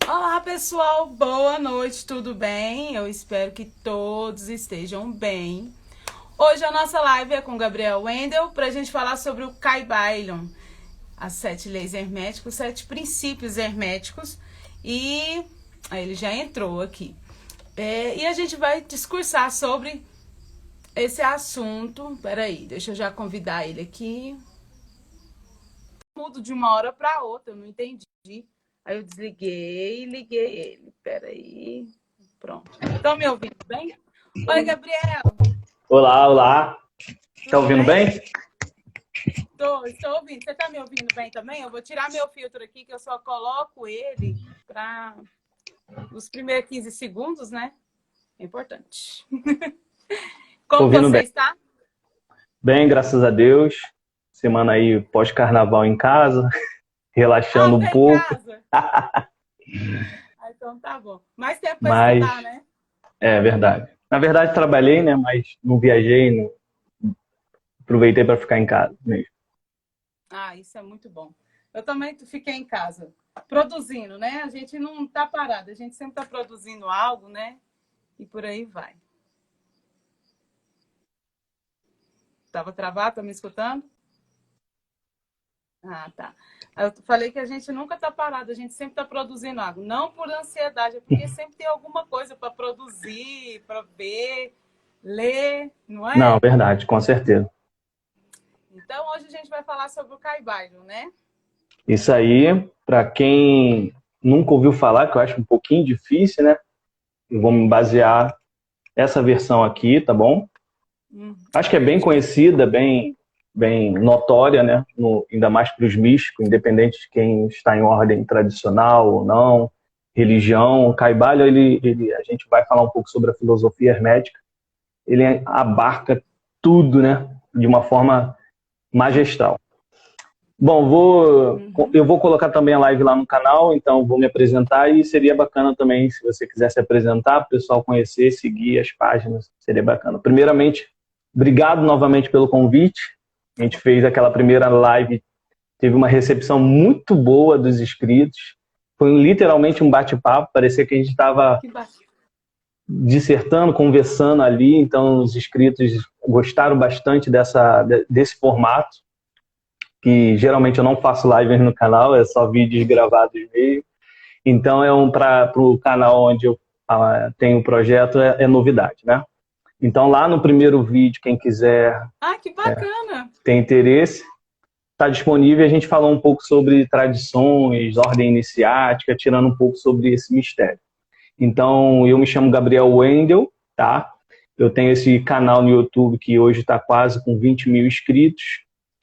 Olá, pessoal, boa noite, tudo bem? Eu espero que todos estejam bem. Hoje a nossa live é com Gabriel Wendel para a gente falar sobre o Kybalion, as 7 leis herméticas, 7 princípios herméticos. E aí ele já entrou aqui. E a gente vai discursar sobre esse assunto. Peraí, deixa eu já convidar ele aqui. Mudo de uma hora para outra, eu não entendi. Aí eu desliguei e liguei ele. Peraí. Pronto. Estão me ouvindo bem? Oi, Gabriel. Olá, olá. Tá Tudo ouvindo bem? bem? Estou ouvindo. Você está me ouvindo bem também? Eu vou tirar meu filtro aqui, que eu só coloco ele para os primeiros 15 segundos, né? É importante. Como Ouvindo você bem. está? Bem, graças a Deus. Semana aí pós-carnaval em casa, Ah, relaxando um tá em pouco, casa? Ah, então tá bom. Mais tempo para mas estudar, né? é verdade. Na verdade, trabalhei, né? Mas não viajei, não aproveitei para ficar em casa mesmo. Ah, isso é muito bom. Eu também fiquei em casa, produzindo, né? A gente não está parado, a gente sempre está produzindo algo, né? E por aí vai. Estava travado, tá me escutando? Ah, tá. Eu falei que a gente nunca está parado, a gente sempre está produzindo algo. Não por ansiedade, é porque sempre tem alguma coisa para produzir, para ver, ler, não Não, é? verdade, com certeza. Então, hoje a gente vai falar sobre o Kaibailo, né? Isso aí, para quem nunca ouviu falar, que eu acho um pouquinho difícil, né? Eu vou me basear essa versão aqui, tá bom? Acho que é bem Ótimo. conhecida, bem notória, né? Ainda mais para os místicos, independente de quem está em ordem tradicional ou não, religião. O Kaibalho, a gente vai falar um pouco sobre a filosofia hermética. Ele abarca tudo, né? De uma forma magistral. Bom, Uhum. eu vou colocar também a live lá no canal, então vou me apresentar e seria bacana também se você quiser se apresentar, para o pessoal conhecer, seguir as páginas, seria bacana. Primeiramente, obrigado novamente pelo convite. A gente fez aquela primeira live, teve uma recepção muito boa dos inscritos. Foi literalmente um bate-papo, parecia que a gente estava Que bacana. dissertando, conversando ali, então os inscritos gostaram bastante desse formato, que geralmente eu não faço live no canal, é só vídeos gravados mesmo. Então para o canal onde eu tenho o projeto é novidade, né? Então lá no primeiro vídeo, quem quiser Ah, que bacana. ter interesse, está disponível. A gente falou um pouco sobre tradições, ordem iniciática, tirando um pouco sobre esse mistério. Então eu me chamo Gabriel Wendel, tá? Eu tenho esse canal no YouTube que hoje está quase com 20 mil inscritos.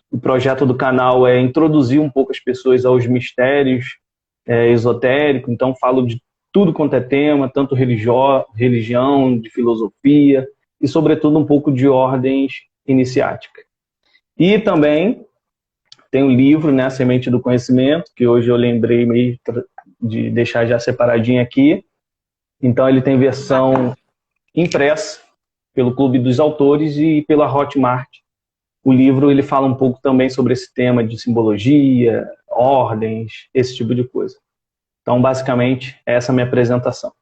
O projeto do canal é introduzir um pouco as pessoas aos mistérios esotéricos, então falo de tudo quanto é tema, tanto religião, de filosofia e, sobretudo, um pouco de ordens iniciáticas. E também tem um livro, né, A Semente do Conhecimento, que hoje eu lembrei meio de deixar já separadinho aqui. Então ele tem Que bacana. versão impressa pelo Clube dos Autores e pela Hotmart. O livro ele fala um pouco também sobre esse tema de simbologia, ordens, esse tipo de coisa. Então, basicamente, essa é a minha apresentação.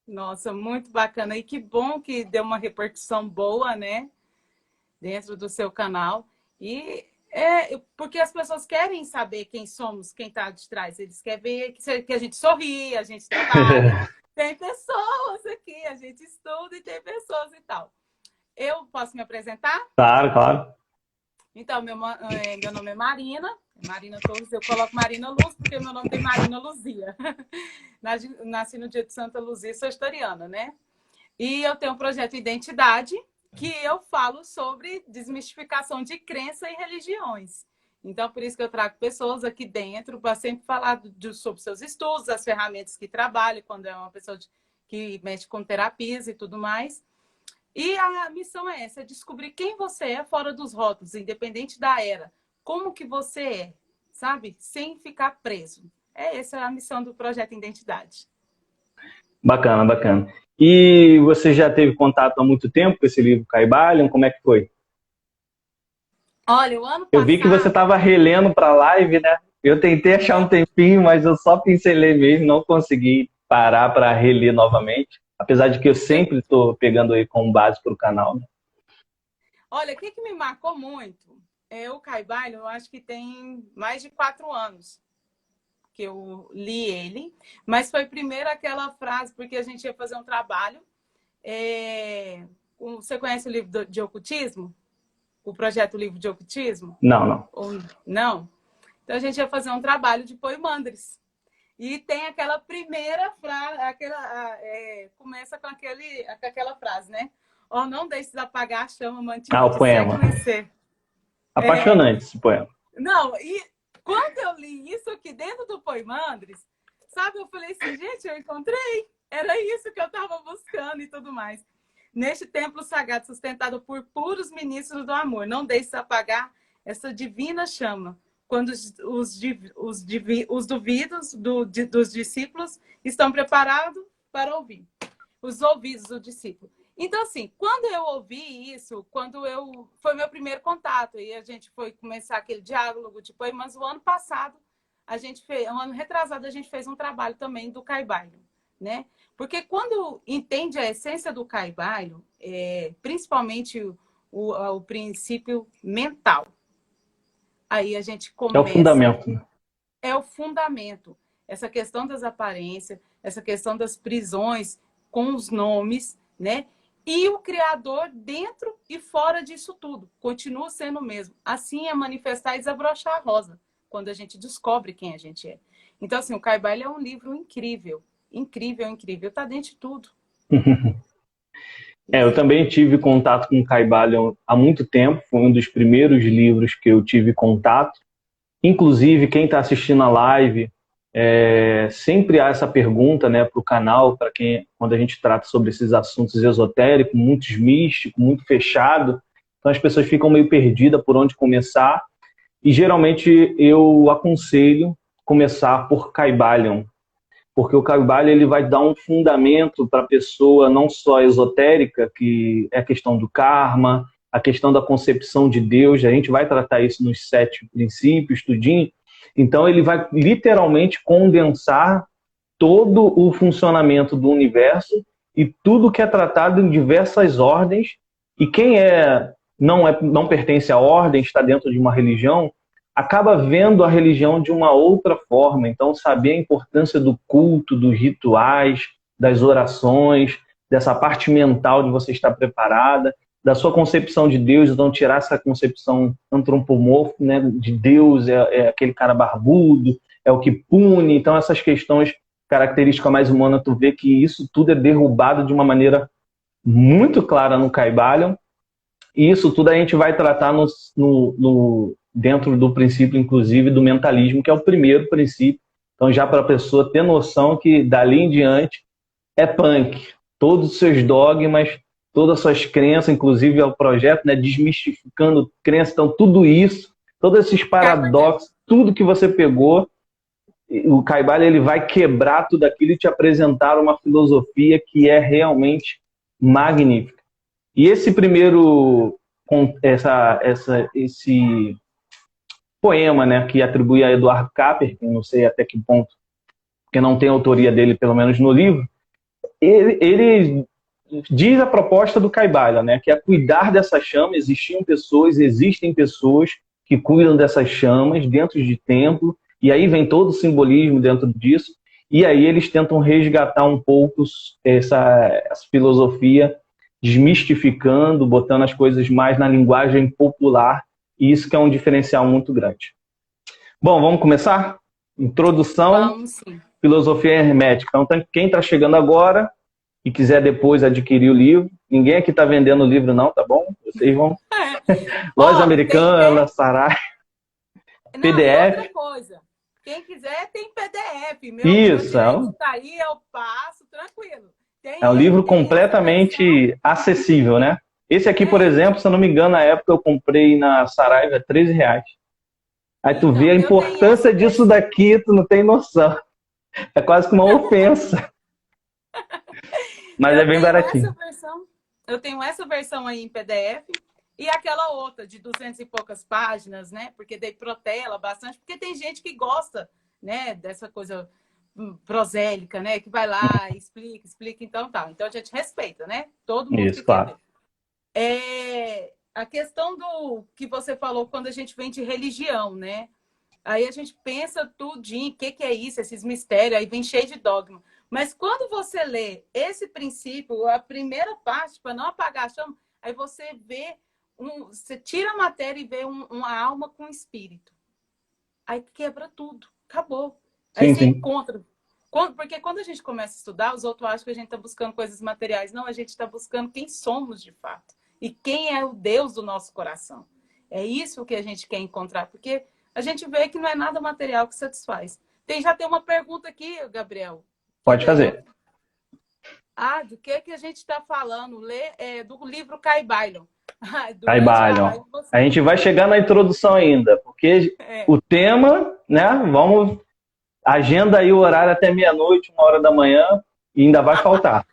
Nossa, muito bacana. E que bom que deu uma repercussão boa, né? Dentro do seu canal. E porque as pessoas querem saber quem somos, quem está de trás. Eles querem ver que a gente sorri, a gente trabalha. Tem pessoas aqui, a gente estuda e tem pessoas e tal. Eu posso me apresentar? Claro, claro. Então, meu nome é Marina. Marina Torres, eu coloco Marina Luz, porque meu nome tem Marina Luzia. Nasci no dia de Santa Luzia, sou historiana, né? E eu tenho um projeto Identidade, que eu falo sobre desmistificação de crença e religiões. Então, por isso que eu trago pessoas aqui dentro para sempre falar sobre seus estudos, as ferramentas que trabalho, quando é uma pessoa que mexe com terapias e tudo mais. E a missão é essa, é descobrir quem você é fora dos rótulos, independente da era. Como que você é, sabe? Sem ficar preso. Essa é a missão do Projeto Identidade. Bacana, bacana. E você já teve contato há muito tempo com esse livro Caibalion? Como é que foi? Olha, o ano Eu vi que você passado. estava relendo para a live, né? Eu tentei achar um tempinho, mas eu só pincelei mesmo, não consegui parar para reler novamente. Apesar de que eu sempre estou pegando aí como base para o canal, né? Olha, o que me marcou muito é o Caibalion, eu acho que tem mais de 4 anos que eu li ele, mas foi primeiro aquela frase, porque a gente ia fazer um trabalho. Você conhece o livro de ocultismo? O projeto Livro de Ocultismo? Não, não. Ou não? Então a gente ia fazer um trabalho de poimandres. E tem aquela primeira frase, começa com aquela frase, né? Oh, não deixes apagar a chama mantida O de poema. século em ser. Apaixonante esse poema. Não, e quando eu li isso aqui dentro do Poimandres, sabe, eu falei assim, gente, eu encontrei. Era isso que eu estava buscando e tudo mais. Neste templo sagrado, sustentado por puros ministros do amor, não deixe apagar essa divina chama, quando os duvidos dos discípulos estão preparados para ouvir. Os ouvidos do discípulo. Então, assim, quando eu ouvi isso, foi meu primeiro contato, e a gente foi começar aquele diálogo de poemas. O ano passado, um ano retrasado, a gente fez um trabalho também do Caibalion, né? Porque quando entende a essência do Caibalion, principalmente o princípio mental, aí a gente começa... É o fundamento. É o fundamento. Essa questão das aparências, essa questão das prisões com os nomes, né? E o Criador dentro e fora disso tudo. Continua sendo o mesmo. Assim é manifestar e desabrochar a rosa, quando a gente descobre quem a gente é. Então, assim, o Caibalion é um livro incrível. Incrível, incrível. Está dentro de tudo. Eu também tive contato com o Caibalion há muito tempo. Foi um dos primeiros livros que eu tive contato. Inclusive, quem está assistindo a live, sempre há essa pergunta, né, para o canal, para quem, quando a gente trata sobre esses assuntos esotéricos, muito místico, muito fechado, então as pessoas ficam meio perdidas por onde começar, e geralmente eu aconselho começar por Caibalion, porque o Caibalion ele vai dar um fundamento para a pessoa não só esotérica, que é a questão do karma, a questão da concepção de Deus, a gente vai tratar isso nos 7 princípios, tudinho. Então ele vai literalmente condensar todo o funcionamento do universo e tudo que é tratado em diversas ordens, e quem não pertence à ordem, está dentro de uma religião, acaba vendo a religião de uma outra forma. Então saber a importância do culto, dos rituais, das orações, dessa parte mental de você estar preparada, da sua concepção de Deus. Então tirar essa concepção antropomorfa, né, de Deus é aquele cara barbudo, é o que pune. Então essas questões, característica mais humana, tu vê que isso tudo é derrubado de uma maneira muito clara no Caibalion, e isso tudo a gente vai tratar dentro do princípio, inclusive, do mentalismo, que é o primeiro princípio. Então já para a pessoa ter noção que dali em diante é punk. Todos os seus dogmas, todas as suas crenças, inclusive é o projeto, né, desmistificando crenças, então tudo isso, todos esses paradoxos, tudo que você pegou, o Caibalion ele vai quebrar tudo aquilo e te apresentar uma filosofia que é realmente magnífica. E esse primeiro, esse poema, né, que atribui a Eduardo Capper, que eu não sei até que ponto, porque não tem autoria dele, pelo menos no livro, ele diz a proposta do Caibalion, né, que é cuidar dessa chama. Existem pessoas que cuidam dessas chamas dentro de templo, e aí vem todo o simbolismo dentro disso, e aí eles tentam resgatar um pouco essa filosofia, desmistificando, botando as coisas mais na linguagem popular, e isso que é um diferencial muito grande. Bom, vamos começar? Introdução, vamos, sim. Filosofia hermética. Então, quem está chegando agora e quiser depois adquirir o livro, ninguém aqui está vendendo o livro não, tá bom? Vocês vão... Loja Americana, Saraiva, PDF. Outra coisa, quem quiser tem PDF. Isso. Tá aí, eu passo, tranquilo. É um livro completamente acessível, né? Esse aqui, por exemplo, se eu não me engano, na época eu comprei na Saraiva R$13. Aí tu vê a importância disso daqui, tu não tem noção. É quase que uma ofensa. Mas é bem baratinho. Eu tenho essa versão aí em PDF E aquela outra, de 200 e poucas páginas, né? Porque daí protela bastante, porque tem gente que gosta, né, dessa coisa prosélica, né? Que vai lá, explica, explica, então tá. Então a gente respeita, né? Todo mundo que Isso, quer claro. ver. A questão do que você falou quando a gente vem de religião, né? Aí a gente pensa tudinho, o que é isso, esses mistérios, aí vem cheio de dogma. Mas quando você lê esse princípio, a primeira parte, para não apagar a chama, aí você vê, você tira a matéria e vê uma alma com espírito. Aí quebra tudo, acabou. Aí Sim, você sim. encontra. Porque quando a gente começa a estudar, os outros acham que a gente está buscando coisas materiais. Não, a gente está buscando quem somos de fato. E quem é o Deus do nosso coração. É isso que a gente quer encontrar, porque a gente vê que não é nada material que satisfaz. Já tem uma pergunta aqui, Gabriel. Que Pode daí fazer. do que a gente está falando? Do livro Caibalion. Durante a Caibalion. live você... A gente vai chegar na introdução ainda, porque o tema, né? Vamos. Agenda aí o horário até meia-noite, 1 hora da manhã, e ainda vai faltar.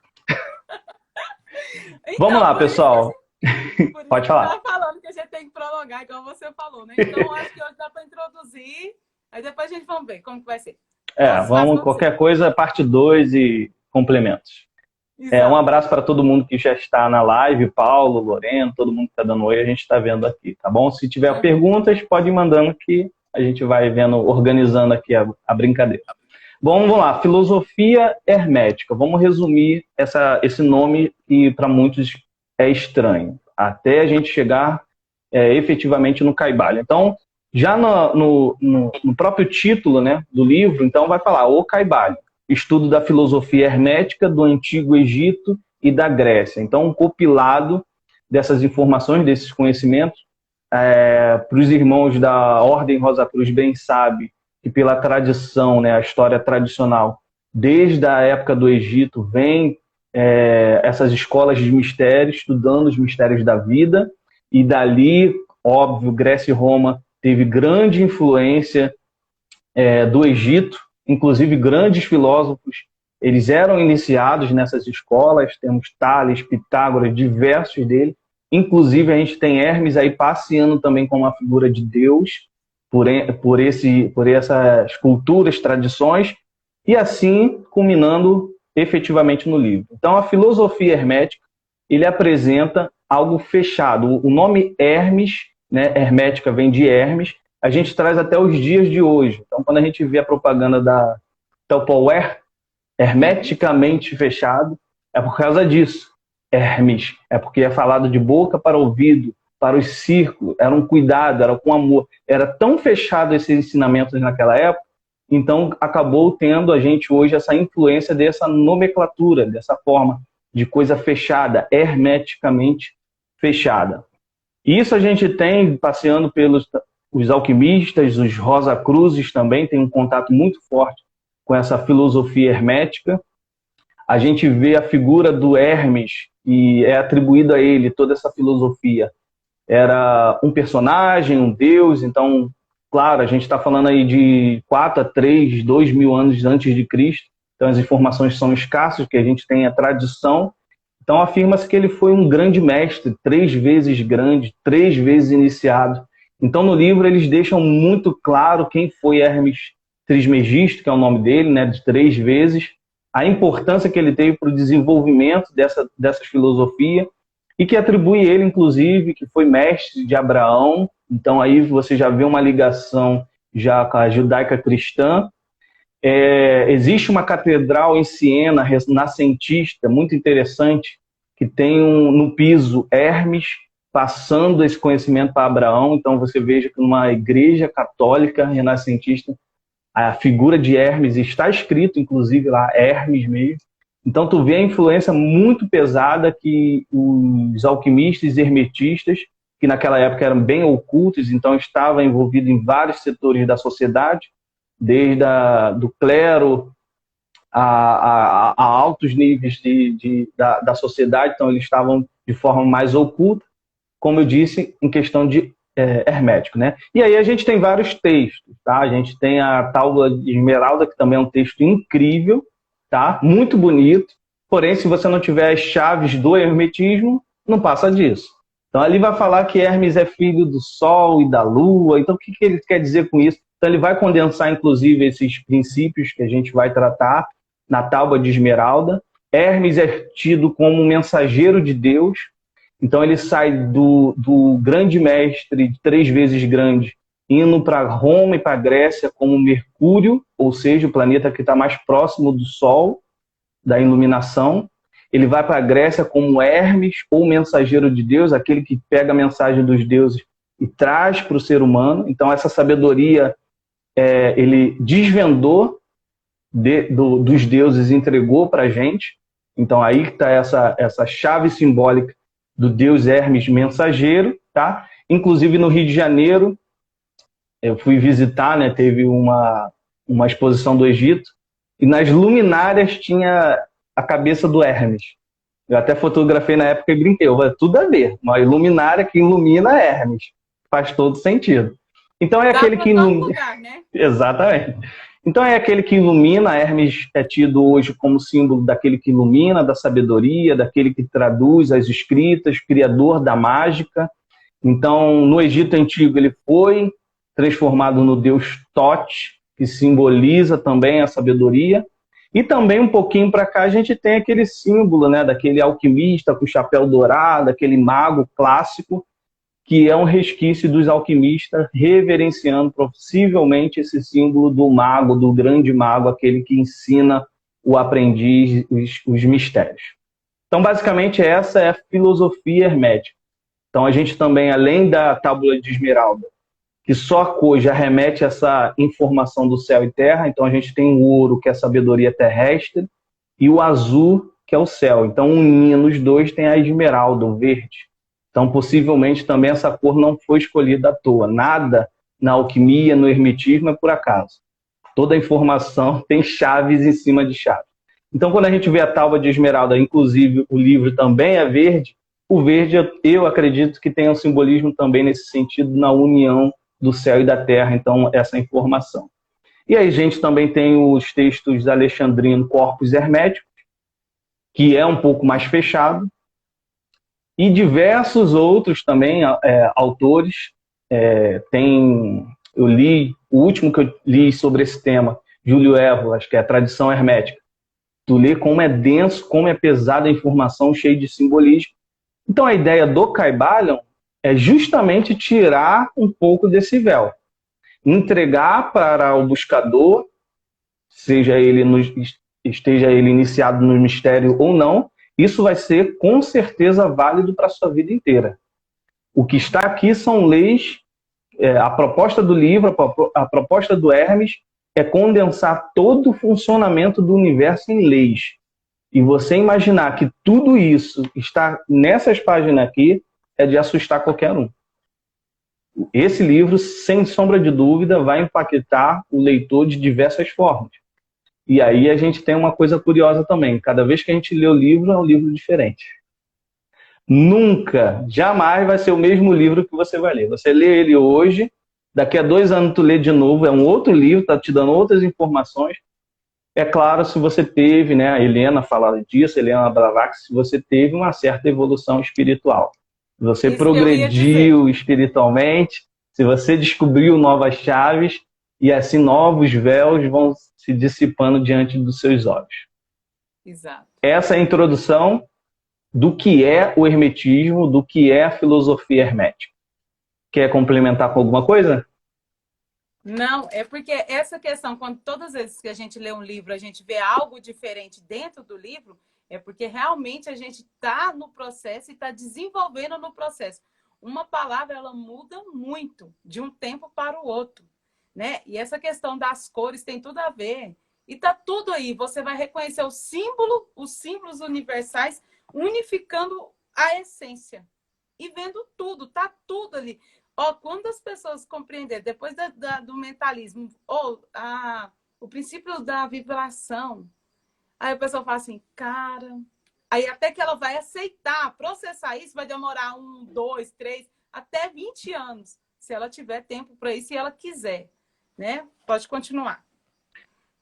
Então, Vamos lá, por isso que pessoal. por isso Pode que eu falar. estava falando que a gente tem que prolongar, igual você falou, né? Então, acho que hoje dá para introduzir, aí depois a gente vamos ver como que vai ser. Faz Vamos, todo qualquer sentido. coisa, parte 2 e complementos. Um Exato. abraço para todo mundo que já está na live, Paulo, Lorena, todo mundo que está dando oi, a gente está vendo aqui, tá bom? Se tiver perguntas, pode ir mandando que a gente vai vendo, organizando aqui a brincadeira. Bom, vamos lá, filosofia hermética. Vamos resumir esse nome que para muitos é estranho, até a gente chegar efetivamente no Caibalion. Então, já no próprio título, né, do livro, então vai falar o Caibalion, estudo da filosofia hermética do Antigo Egito e da Grécia. Então, um compilado dessas informações, desses conhecimentos, para os irmãos da Ordem Rosa Cruz bem sabe que pela tradição, né, a história tradicional, desde a época do Egito, vem essas escolas de mistérios, estudando os mistérios da vida, e dali, óbvio, Grécia e Roma teve grande influência do Egito, inclusive grandes filósofos, eles eram iniciados nessas escolas, temos Tales, Pitágoras, diversos deles, inclusive a gente tem Hermes aí passeando também como uma figura de Deus, por essas culturas, tradições, e assim culminando efetivamente no livro. Então a filosofia hermética, ele apresenta algo fechado. O nome Hermes, né, hermética vem de Hermes, a gente traz até os dias de hoje. Então quando a gente vê a propaganda da Tupperware, hermeticamente fechado, é por causa disso. Hermes, é porque é falado de boca para ouvido, para os círculos, era um cuidado, era com amor. Era tão fechado esses ensinamentos naquela época, então acabou tendo a gente hoje essa influência dessa nomenclatura, dessa forma de coisa fechada, hermeticamente fechada. Isso a gente tem passeando pelos os alquimistas, os Rosacruzes também tem um contato muito forte com essa filosofia hermética. A gente vê a figura do Hermes, e é atribuído a ele toda essa filosofia. Era um personagem, um deus, então, claro, a gente está falando aí de 4 a 3, 2 mil anos antes de Cristo, então as informações são escassas, que a gente tem a tradição. Então afirma-se que ele foi um grande mestre, 3 vezes grande, 3 vezes iniciado. Então no livro eles deixam muito claro quem foi Hermes Trismegisto, que é o nome dele, né, de 3 vezes, a importância que ele teve para o desenvolvimento dessa filosofia, e que atribui ele, inclusive, que foi mestre de Abraão. Então aí você já vê uma ligação já com a judaica cristã. Existe uma catedral em Siena, renascentista, muito interessante, que tem no piso Hermes passando esse conhecimento para Abraão. Então você veja que numa igreja católica renascentista, a figura de Hermes está escrito, inclusive lá, Hermes mesmo. Então tu vê a influência muito pesada que os alquimistas e hermetistas, que naquela época eram bem ocultos, então estavam envolvidos em vários setores da sociedade, desde do clero a altos níveis da sociedade, então eles estavam de forma mais oculta, como eu disse, em questão de hermético, né? E aí a gente tem vários textos, tá? A gente tem a Tábua de Esmeralda, que também é um texto incrível, tá? Muito bonito, porém, se você não tiver as chaves do hermetismo, não passa disso. Então ali vai falar que Hermes é filho do Sol e da Lua. Então o que ele quer dizer com isso? Então ele vai condensar inclusive esses princípios que a gente vai tratar na Tábua de Esmeralda. Hermes é tido como mensageiro de Deus. Então ele sai do grande mestre, 3 vezes grande, indo para Roma e para a Grécia como Mercúrio, ou seja, o planeta que está mais próximo do Sol, da iluminação. Ele vai para a Grécia como Hermes, ou mensageiro de Deus, aquele que pega a mensagem dos deuses e traz para o ser humano. Então essa sabedoria ele desvendou dos deuses e entregou para a gente. Então aí está essa chave simbólica do deus Hermes mensageiro, tá? Inclusive no Rio de Janeiro, eu fui visitar, né? Teve uma exposição do Egito, e nas luminárias tinha a cabeça do Hermes. Eu até fotografei na época e brinquei, tudo a ver, uma luminária que ilumina Hermes. Faz todo sentido. Então é aquele que ilumina. Lugar, né? Exatamente. Então é aquele que ilumina. Hermes é tido hoje como símbolo daquele que ilumina, da sabedoria, daquele que traduz as escritas, criador da mágica. Então, no Egito Antigo, ele foi transformado no deus Tote, que simboliza também a sabedoria. E também um pouquinho para cá a gente tem aquele símbolo, né, daquele alquimista com o chapéu dourado, aquele mago clássico, que é um resquício dos alquimistas, reverenciando possivelmente esse símbolo do mago, do grande mago, aquele que ensina o aprendiz os mistérios. Então, basicamente, essa é a filosofia hermética. Então, a gente também, além da tábua de esmeralda, que só a cor já remete a essa informação do céu e terra, então a gente tem o ouro, que é a sabedoria terrestre, e o azul, que é o céu. Então, unindo os dois, tem a esmeralda, o verde. Então, possivelmente, também essa cor não foi escolhida à toa. Nada na alquimia, no hermetismo, é por acaso. Toda a informação tem chaves em cima de chaves. Então, quando a gente vê a tábua de esmeralda, inclusive o livro também é verde, o verde, eu acredito que tem um simbolismo também nesse sentido, na união do céu e da terra, então, essa informação. E aí a gente também tem os textos alexandrino Corpus Herméticos, que é um pouco mais fechado, e diversos outros também autores. Eu li, o último que eu li sobre esse tema, Júlio Evola, que é a tradição hermética. Tu lê como é denso, como é pesada a informação, cheia de simbolismo. Então a ideia do Kybalion é justamente tirar um pouco desse véu. Entregar para o buscador, esteja ele iniciado no mistério ou não, isso vai ser com certeza válido para a sua vida inteira. O que está aqui são leis, a proposta do livro, a proposta do Hermes é condensar todo o funcionamento do universo em leis. E você imaginar que tudo isso está nessas páginas aqui é de assustar qualquer um. Esse livro, sem sombra de dúvida, vai impactar o leitor de diversas formas. E aí a gente tem uma coisa curiosa também. Cada vez que a gente lê o livro, é um livro diferente. Nunca, jamais vai ser o mesmo livro que você vai ler. Você lê ele hoje, daqui a 2 anos tu lê de novo, é um outro livro, está te dando outras informações. É claro, se você teve, né, a Helena fala disso, Helena Blavatsky, se você teve uma certa evolução espiritual. Se você Isso progrediu espiritualmente, se você descobriu novas chaves, e assim novos véus vão se dissipando diante dos seus olhos. Exato. Essa é a introdução do que é o hermetismo, do que é a filosofia hermética. Quer complementar com alguma coisa? Não, é porque essa questão, quando todas as vezes que a gente lê um livro, a gente vê algo diferente dentro do livro, é porque realmente a gente está no processo e está desenvolvendo no processo. Uma palavra, ela muda muito de um tempo para o outro, né? E essa questão das cores tem tudo a ver. E tá tudo aí. Você vai reconhecer o símbolo, os símbolos universais, unificando a essência. E vendo tudo, tá tudo ali. Ó, quando as pessoas compreenderem, depois do mentalismo, ou o princípio da vibração, aí o pessoal fala assim, cara... Aí até que ela vai aceitar, processar isso, vai demorar 1, 2, 3, até 20 anos. Se ela tiver tempo para isso e ela quiser, né? Pode continuar.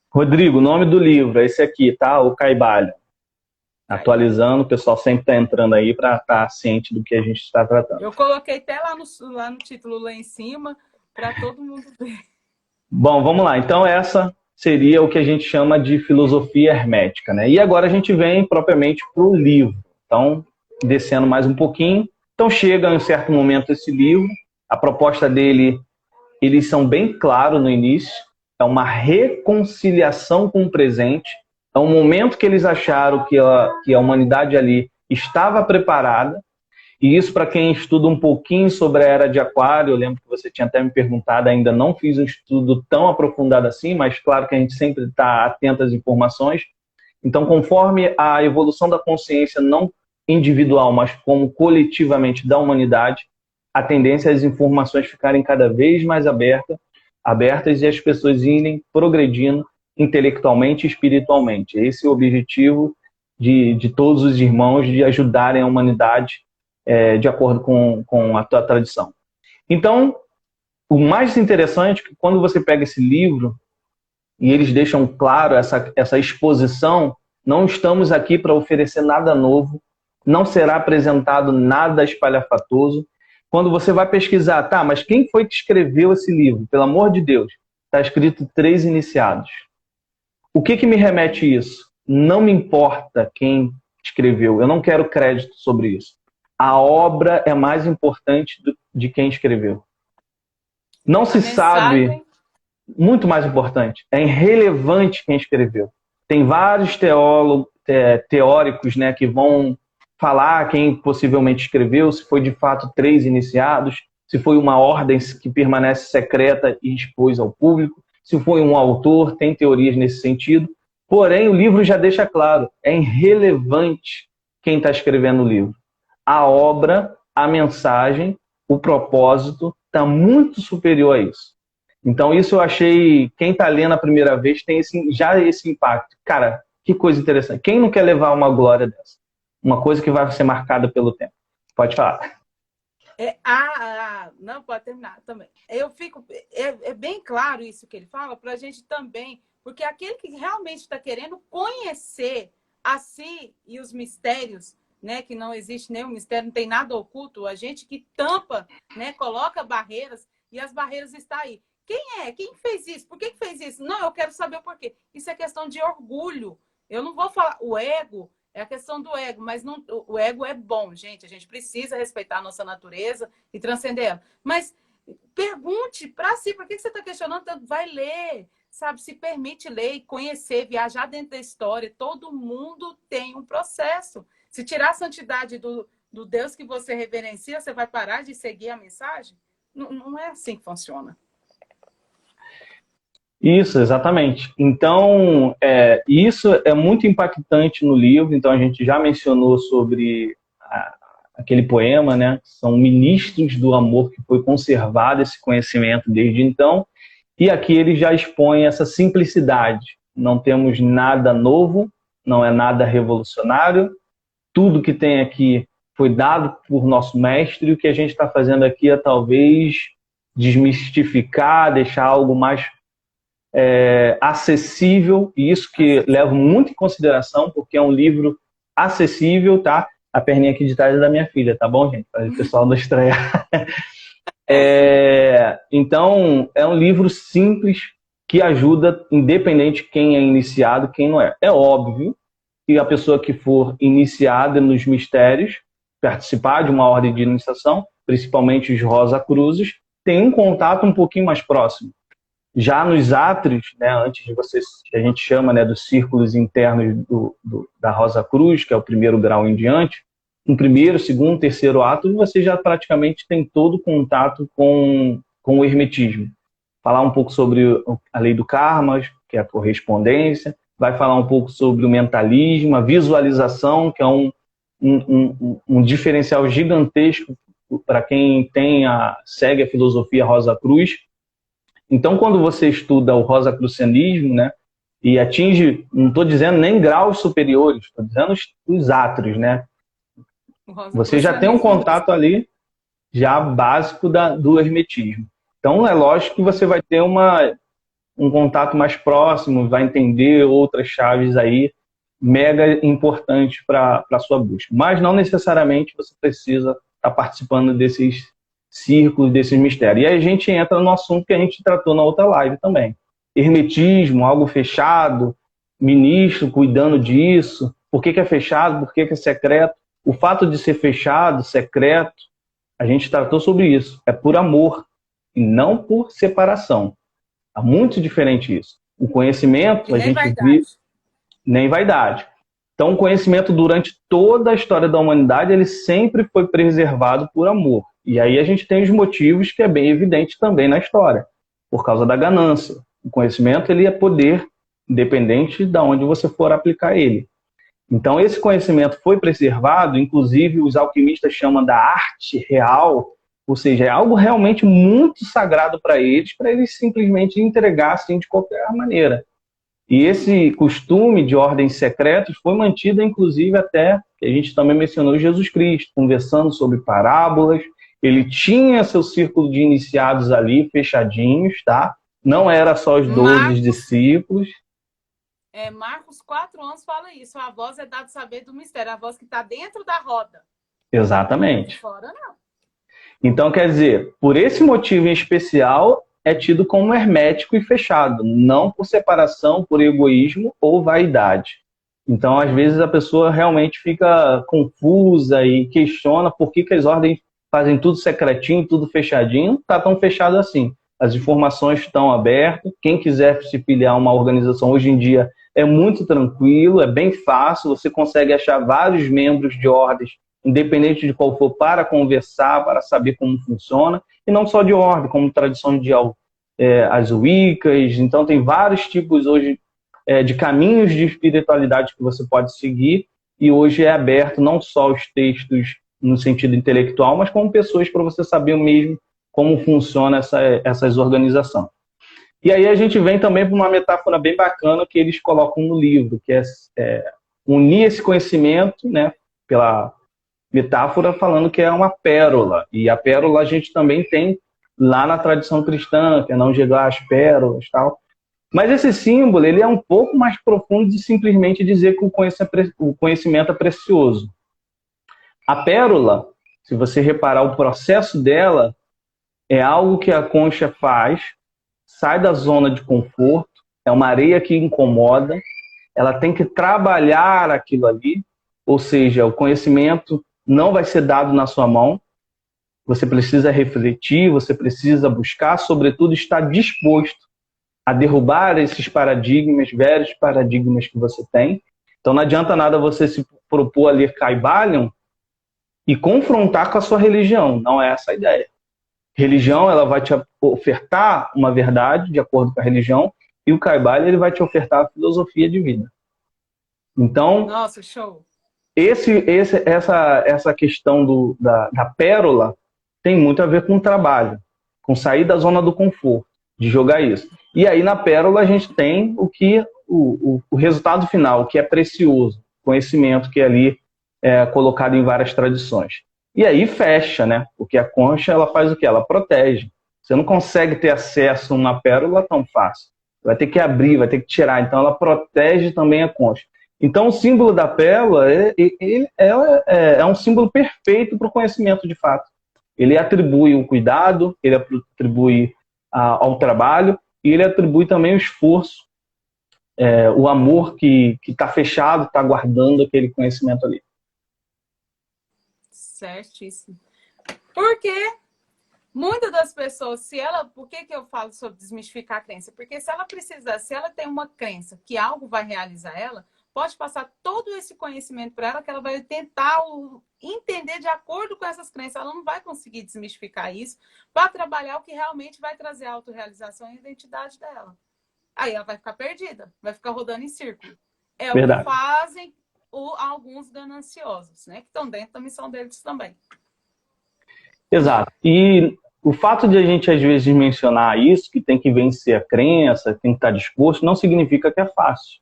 Rodrigo, o nome do livro é esse aqui, tá? O Kybalion. atualizando, o pessoal sempre está entrando aí para estar ciente do que a gente está tratando. Eu coloquei até lá no título, lá em cima, para todo mundo ver. Bom, vamos lá. Então, essa seria o que a gente chama de filosofia hermética, né? E agora a gente vem propriamente para o livro. Então, descendo mais um pouquinho. Então, chega em um certo momento esse livro. A proposta dele, eles são bem claros no início. É uma reconciliação com o presente. É um momento que eles acharam que a humanidade ali estava preparada. E isso, para quem estuda um pouquinho sobre a Era de Aquário, eu lembro que você tinha até me perguntado, ainda não fiz um estudo tão aprofundado assim, mas claro que a gente sempre está atento às informações. Então, conforme a evolução da consciência, não individual, mas como coletivamente da humanidade, a tendência é as informações ficarem cada vez mais abertas e as pessoas irem progredindo intelectualmente e espiritualmente. Esse é o objetivo de todos os irmãos, de ajudarem a humanidade de acordo com a tua tradição. Então, o mais interessante é que quando você pega esse livro e eles deixam claro essa exposição, não estamos aqui para oferecer nada novo, não será apresentado nada espalhafatoso. Quando você vai pesquisar, tá, mas quem foi que escreveu esse livro? Pelo amor de Deus, está escrito 3 iniciados. O que me remete isso? Não me importa quem escreveu, eu não quero crédito sobre isso. A obra é mais importante de quem escreveu. Não se sabe, muito mais importante, é irrelevante quem escreveu. Tem vários teóricos, né, que vão falar quem possivelmente escreveu, se foi de fato 3 iniciados, se foi uma ordem que permanece secreta e expôs ao público, se foi um autor, tem teorias nesse sentido. Porém, o livro já deixa claro, é irrelevante quem está escrevendo o livro. A obra, a mensagem, o propósito está muito superior a isso. Então, isso eu achei, quem está lendo a primeira vez tem já esse impacto. Cara, que coisa interessante. Quem não quer levar uma glória dessa? Uma coisa que vai ser marcada pelo tempo. Pode falar. Não, pode terminar também. É bem claro isso que ele fala para a gente também, porque aquele que realmente está querendo conhecer a si e os mistérios, né, que não existe nenhum mistério, não tem nada oculto, a gente que tampa, né, coloca barreiras e as barreiras estão aí. Quem é? Quem fez isso? Por que fez isso? Não, eu quero saber o porquê. Isso é questão de orgulho. Eu não vou falar o ego, é a questão do ego, mas não, o ego é bom, gente. A gente precisa respeitar a nossa natureza e transcender ela. Mas pergunte para si, por que você está questionando? Vai ler, sabe? Se permite ler e conhecer, viajar dentro da história. Todo mundo tem um processo. Se tirar a santidade do Deus que você reverencia, você vai parar de seguir a mensagem? Não é assim que funciona. Isso, exatamente. Então, isso é muito impactante no livro. Então, a gente já mencionou sobre aquele poema, né? São ministros do amor que foi conservado esse conhecimento desde então. E aqui ele já expõe essa simplicidade. Não temos nada novo, não é nada revolucionário. Tudo que tem aqui foi dado por nosso mestre. E o que a gente está fazendo aqui é talvez desmistificar, deixar algo mais acessível, e isso que levo muito em consideração, porque é um livro acessível, tá? A perninha aqui de trás é da minha filha, tá bom, gente? Para o pessoal não estranhar. Então, é um livro simples que ajuda, independente de quem é iniciado, quem não é. É óbvio que a pessoa que for iniciada nos mistérios, participar de uma ordem de iniciação, principalmente os Rosa Cruzes, tem um contato um pouquinho mais próximo. Já nos átrios, né, antes de vocês, que a gente chama, né, dos círculos internos da Rosa Cruz, que é o primeiro grau em diante, no primeiro, segundo, terceiro átrio, você já praticamente tem todo o contato com o hermetismo. Falar um pouco sobre a lei do karma, que é a correspondência, vai falar um pouco sobre o mentalismo, a visualização, que é um diferencial gigantesco para quem segue a filosofia Rosa Cruz. Então, quando você estuda o rosacrucianismo, né, e atinge, não estou dizendo nem graus superiores, estou dizendo os átrios, né, você já tem um contato ali já básico do hermetismo. Então, é lógico que você vai ter um contato mais próximo, vai entender outras chaves aí mega importantes para a sua busca. Mas não necessariamente você precisa estar participando desses círculos, desses mistérios. E aí a gente entra no assunto que a gente tratou na outra live também. Hermetismo, algo fechado, ministro cuidando disso, por que é fechado, por que é secreto. O fato de ser fechado, secreto, a gente tratou sobre isso. É por amor e não por separação. É muito diferente isso. O conhecimento, a gente vive, nem vaidade. Então, o conhecimento durante toda a história da humanidade, ele sempre foi preservado por amor. E aí a gente tem os motivos que é bem evidente também na história, por causa da ganância. O conhecimento, ele é poder, independente de onde você for aplicar ele. Então, esse conhecimento foi preservado, inclusive os alquimistas chamam da arte real, ou seja, é algo realmente muito sagrado para eles simplesmente entregar assim de qualquer maneira. E esse costume de ordens secretas foi mantido, inclusive, até, que a gente também mencionou, Jesus Cristo, conversando sobre parábolas. Ele tinha seu círculo de iniciados ali, fechadinhos, tá? Não era só os 12 discípulos. Marcos 4:11 fala isso. A voz é dado saber do mistério, a voz que está dentro da roda. Exatamente. Fora, não. Então, quer dizer, por esse motivo em especial, é tido como hermético e fechado, não por separação, por egoísmo ou vaidade. Então, às vezes, a pessoa realmente fica confusa e questiona por que as ordens fazem tudo secretinho, tudo fechadinho. Não está tão fechado assim. As informações estão abertas. Quem quiser se filiar a uma organização hoje em dia é muito tranquilo, é bem fácil. Você consegue achar vários membros de ordens, independente de qual for, para conversar, para saber como funciona. E não só de ordem, como tradições de as Wiccas. Então, tem vários tipos hoje de caminhos de espiritualidade que você pode seguir. E hoje é aberto não só os textos no sentido intelectual, mas como pessoas para você saber mesmo como funciona essas organizações. E aí a gente vem também para uma metáfora bem bacana que eles colocam no livro, que é unir esse conhecimento, né, pela metáfora, falando que é uma pérola. E a pérola a gente também tem lá na tradição cristã, que é não jogar as pérolas e tal. Mas esse símbolo, ele é um pouco mais profundo de simplesmente dizer que o conhecimento é precioso. A pérola, se você reparar o processo dela, é algo que a concha faz, sai da zona de conforto, é uma areia que incomoda, ela tem que trabalhar aquilo ali, ou seja, o conhecimento não vai ser dado na sua mão, você precisa refletir, você precisa buscar, sobretudo estar disposto a derrubar esses paradigmas, velhos paradigmas que você tem. Então não adianta nada você se propor a ler Kybalion e confrontar com a sua religião, não é essa a ideia. Religião, ela vai te ofertar uma verdade de acordo com a religião, e o Kybalion, ele vai te ofertar a filosofia de vida. Então, nossa, show. Essa questão da pérola tem muito a ver com o trabalho, com sair da zona do conforto, de jogar isso. E aí na pérola a gente tem o resultado final, que é precioso, conhecimento que é ali colocado em várias tradições. E aí fecha, né? Porque a concha, ela faz o quê? Ela protege. Você não consegue ter acesso a uma pérola tão fácil. Vai ter que abrir, vai ter que tirar. Então ela protege também a concha. Então o símbolo da pérola é um símbolo perfeito para o conhecimento de fato. Ele atribui o cuidado, ele atribui ao trabalho e ele atribui também o esforço, o amor que está fechado, está guardando aquele conhecimento ali. Certíssimo. Porque muitas das pessoas, por que eu falo sobre desmistificar a crença? Porque se ela tem uma crença que algo vai realizar ela, pode passar todo esse conhecimento para ela, que ela vai tentar entender de acordo com essas crenças. Ela não vai conseguir desmistificar isso para trabalhar o que realmente vai trazer a autorrealização e a identidade dela. Aí ela vai ficar perdida, vai ficar rodando em círculo. É Verdade. o que fazem alguns gananciosos, né? Que estão dentro da missão deles também. Exato. E o fato de a gente, às vezes, mencionar isso, que tem que vencer a crença, tem que estar disposto, não significa que é fácil.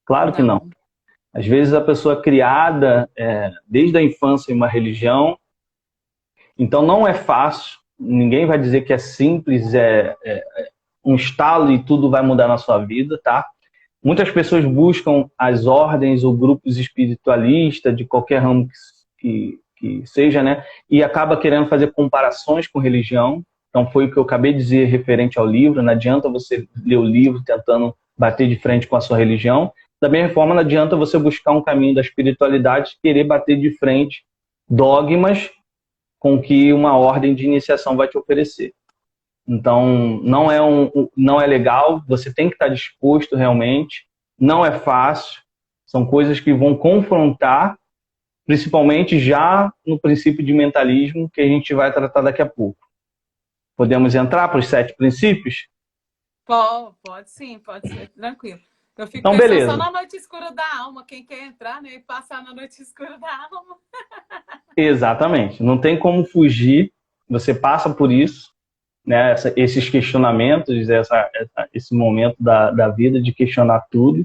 Claro que não. Às vezes a pessoa é criada desde a infância em uma religião, então não é fácil, ninguém vai dizer que é simples, um estalo e tudo vai mudar na sua vida, tá? Muitas pessoas buscam as ordens ou grupos espiritualistas de qualquer ramo que seja, né? E acaba querendo fazer comparações com religião. Então foi o que eu acabei de dizer referente ao livro. Não adianta você ler o livro tentando bater de frente com a sua religião. Da mesma forma, não adianta você buscar um caminho da espiritualidade e querer bater de frente dogmas com que uma ordem de iniciação vai te oferecer. Então, não é legal, você tem que estar disposto realmente, não é fácil, são coisas que vão confrontar, principalmente já no princípio de mentalismo, que a gente vai tratar daqui a pouco. Podemos entrar para os 7 princípios? Pode sim, pode ser, tranquilo. Eu fico Então, pensando beleza. só na noite escura da alma, quem quer entrar, né, e passar na noite escura da alma. Exatamente, não tem como fugir, você passa por isso, né, esses questionamentos, esse momento da vida de questionar tudo,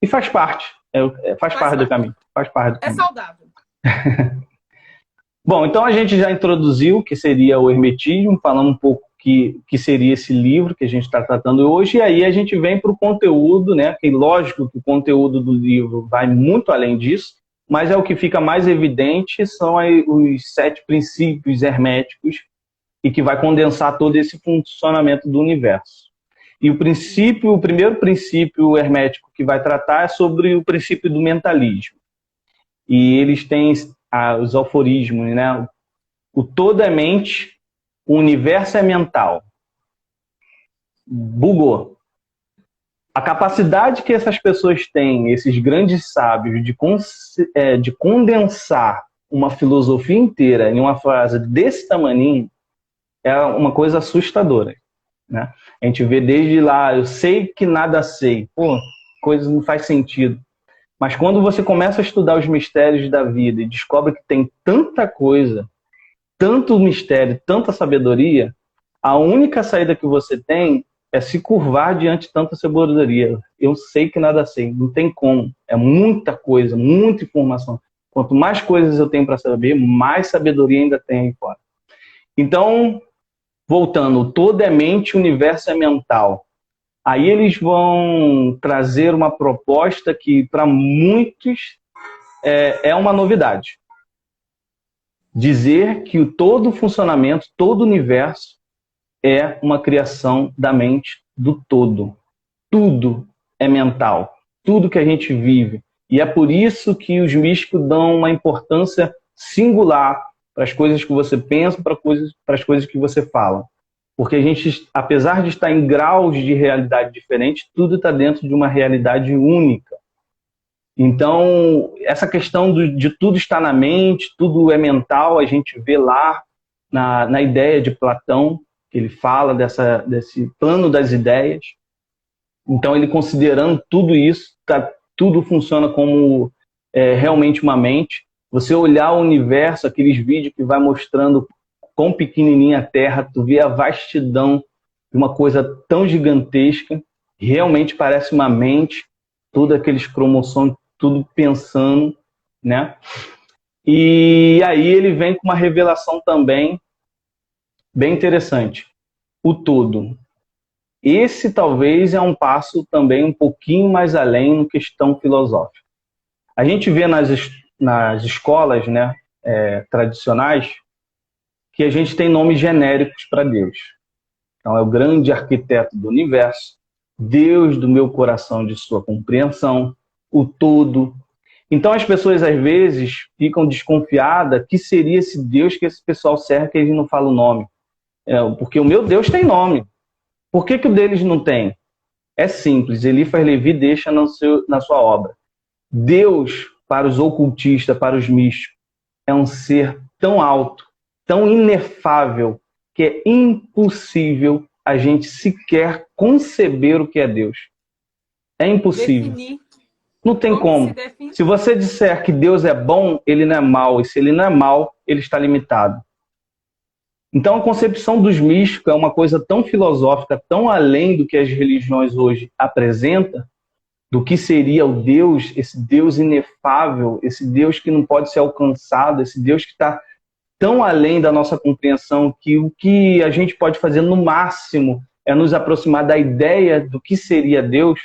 e faz parte, faz parte do caminho. Faz parte do caminho. É saudável. Bom, então a gente já introduziu o que seria o hermetismo, falando um pouco que seria esse livro que a gente está tratando hoje, e aí a gente vem para o conteúdo, né? Que lógico que o conteúdo do livro vai muito além disso, mas é o que fica mais evidente, são os 7 princípios herméticos e que vai condensar todo esse funcionamento do universo. E o primeiro princípio hermético que vai tratar é sobre o princípio do mentalismo. E eles têm os aforismos, né? O todo é mente, o universo é mental. Bugou. A capacidade que essas pessoas têm, esses grandes sábios, de condensar uma filosofia inteira em uma frase desse tamaninho, é uma coisa assustadora, né? A gente vê desde lá, eu sei que nada sei. Pô, coisa não faz sentido. Mas quando você começa a estudar os mistérios da vida e descobre que tem tanta coisa, tanto mistério, tanta sabedoria, a única saída que você tem é se curvar diante de tanta sabedoria. Eu sei que nada sei, não tem como. É muita coisa, muita informação. Quanto mais coisas eu tenho para saber, mais sabedoria ainda tem aí fora. Então, voltando, todo é mente, o universo é mental. Aí eles vão trazer uma proposta que, para muitos, é uma novidade. Dizer que todo o funcionamento, todo o universo é uma criação da mente do todo. Tudo é mental. Tudo que a gente vive. E é por isso que os místicos dão uma importância singular para as coisas que você pensa, para as coisas que você fala. Porque a gente, apesar de estar em graus de realidade diferentes, tudo está dentro de uma realidade única. Então, essa questão de tudo estar na mente, tudo é mental, a gente vê lá na ideia de Platão, que ele fala desse plano das ideias. Então, ele considerando tudo isso, tudo funciona como realmente uma mente. Você olhar o universo, aqueles vídeos que vai mostrando quão pequenininha a Terra, tu vê a vastidão de uma coisa tão gigantesca, realmente parece uma mente, todos aqueles cromossomos, tudo pensando, né? E aí ele vem com uma revelação também bem interessante. O todo. Esse talvez é um passo também um pouquinho mais além no questão filosófica. A gente vê nas escolas, né, tradicionais, que a gente tem nomes genéricos para Deus. Então é o grande arquiteto do universo, Deus do meu coração, de sua compreensão, o todo. Então as pessoas às vezes ficam desconfiadas que seria esse Deus que esse pessoal serve, que eles não falam o nome. Porque o meu Deus tem nome. Por que o deles não tem? É simples, Eliphas Levi deixa na sua obra. Deus, para os ocultistas, para os místicos, é um ser tão alto, tão inefável, que é impossível a gente sequer conceber o que é Deus. É impossível. Definir. Não tem como. Se você disser que Deus é bom, ele não é mau. E se ele não é mau, ele está limitado. Então a concepção dos místicos é uma coisa tão filosófica, tão além do que as religiões hoje apresentam, do que seria o Deus, esse Deus inefável, esse Deus que não pode ser alcançado, esse Deus que está tão além da nossa compreensão, que o que a gente pode fazer no máximo é nos aproximar da ideia do que seria Deus.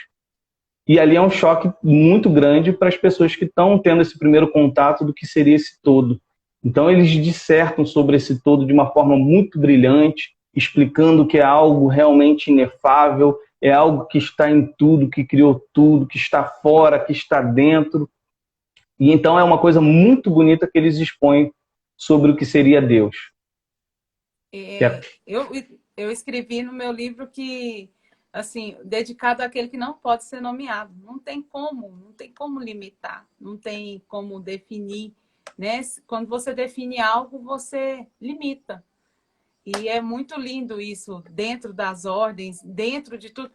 E ali é um choque muito grande para as pessoas que estão tendo esse primeiro contato do que seria esse todo. Então eles dissertam sobre esse todo de uma forma muito brilhante, explicando que é algo realmente inefável, é algo que está em tudo, que criou tudo, que está fora, que está dentro. E então é uma coisa muito bonita que eles expõem sobre o que seria Deus. Eu escrevi no meu livro que, assim, dedicado àquele que não pode ser nomeado. Não tem como limitar, não tem como definir, né? Quando você define algo, você limita. E é muito lindo isso, dentro das ordens, dentro de tudo.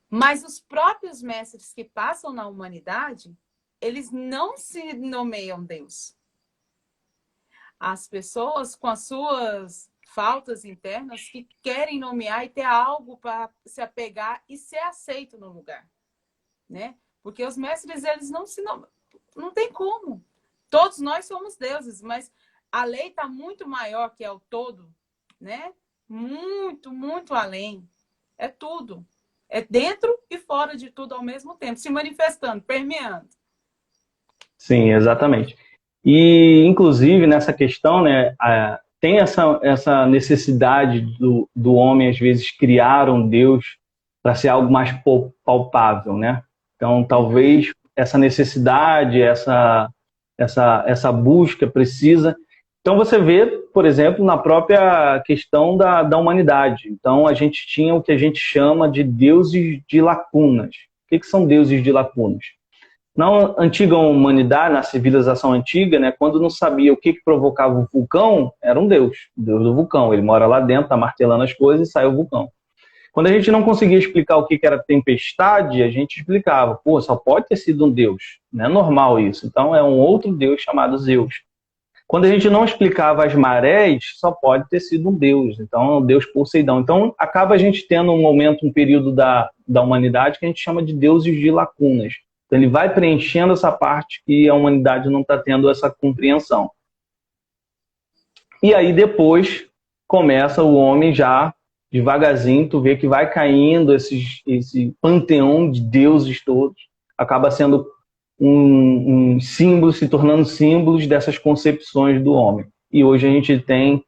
Mas os próprios mestres que passam na humanidade, eles não se nomeiam Deus. As pessoas com as suas faltas internas que querem nomear e ter algo para se apegar e ser aceito no lugar, né? Porque os mestres, eles não tem como. Todos nós somos deuses, mas a lei está muito maior que é o todo, né? Muito, muito além. É tudo. É dentro e fora de tudo ao mesmo tempo, se manifestando, permeando. Sim, exatamente. E, inclusive, nessa questão, né, tem essa necessidade do homem, às vezes, criar um Deus para ser algo mais palpável, né? Então, talvez essa necessidade, essa busca precisa. Então, você vê, por exemplo, na própria questão da humanidade. Então, a gente tinha o que a gente chama de deuses de lacunas. O que são deuses de lacunas? Na antiga humanidade, na civilização antiga, né, quando não sabia o que provocava o vulcão, era um deus, o deus do vulcão. Ele mora lá dentro, está martelando as coisas e sai o vulcão. Quando a gente não conseguia explicar o que era tempestade, a gente explicava, pô, só pode ter sido um deus. Não é normal isso. Então é um outro deus chamado Zeus. Quando a gente não explicava as marés, só pode ter sido um deus. Então é um deus Poseidão. Então acaba a gente tendo um momento, um período da humanidade que a gente chama de deuses de lacunas. Então, ele vai preenchendo essa parte que a humanidade não está tendo essa compreensão. E aí depois começa o homem já, devagarzinho, tu vê que vai caindo esse panteão de deuses todos. Acaba sendo um símbolo, se tornando símbolos dessas concepções do homem. E hoje a gente tem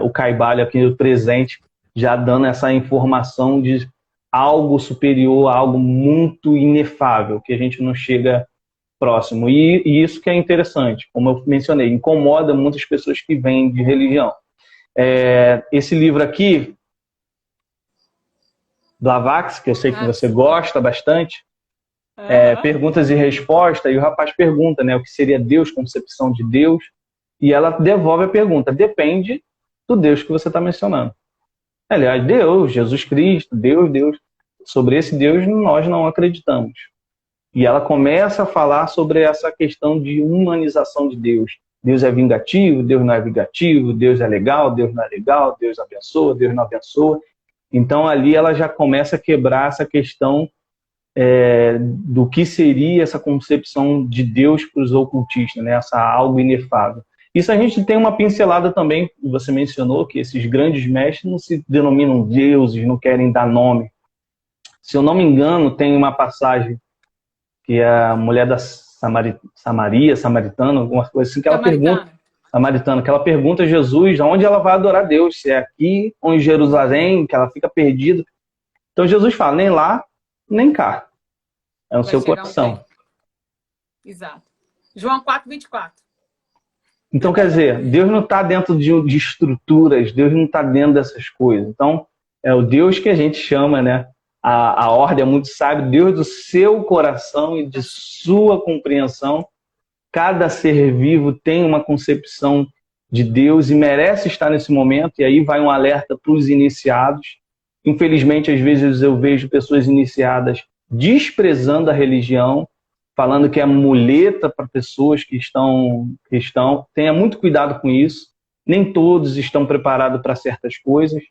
o Caibalion aqui no presente, já dando essa informação de algo superior, algo muito inefável, que a gente não chega próximo. E isso que é interessante, como eu mencionei, incomoda muitas pessoas que vêm de religião. Esse livro aqui, Blavatsky, que eu sei que você gosta bastante, perguntas e respostas, e o rapaz pergunta, né, o que seria Deus, concepção de Deus, e ela devolve a pergunta, depende do Deus que você está mencionando. Aliás, Deus, Jesus Cristo, Deus. Sobre esse Deus nós não acreditamos. E ela começa a falar sobre essa questão de humanização de Deus. Deus é vingativo, Deus não é vingativo, Deus é legal, Deus não é legal, Deus abençoa, Deus não abençoa. Então ali ela já começa a quebrar essa questão do que seria essa concepção de Deus para os ocultistas, né? Essa algo inefável. Isso a gente tem uma pincelada também, você mencionou que esses grandes mestres não se denominam deuses, não querem dar nome. Se eu não me engano, tem uma passagem que é a mulher da Samaritana, alguma coisa assim, que ela pergunta, Samaritana, que ela pergunta a Jesus onde ela vai adorar Deus, se é aqui ou em Jerusalém, que ela fica perdida. Então Jesus fala, nem lá, nem cá. É no seu coração. Exato. João 4:24. Então, quer dizer, Deus não está dentro de estruturas, Deus não está dentro dessas coisas. Então, é o Deus que a gente chama, né? A ordem é muito sábia, Deus do seu coração e de sua compreensão. Cada ser vivo tem uma concepção de Deus e merece estar nesse momento. E aí vai um alerta para os iniciados. Infelizmente, às vezes eu vejo pessoas iniciadas desprezando a religião, falando que é muleta para pessoas que estão. Tenha muito cuidado com isso. Nem todos estão preparados para certas coisas.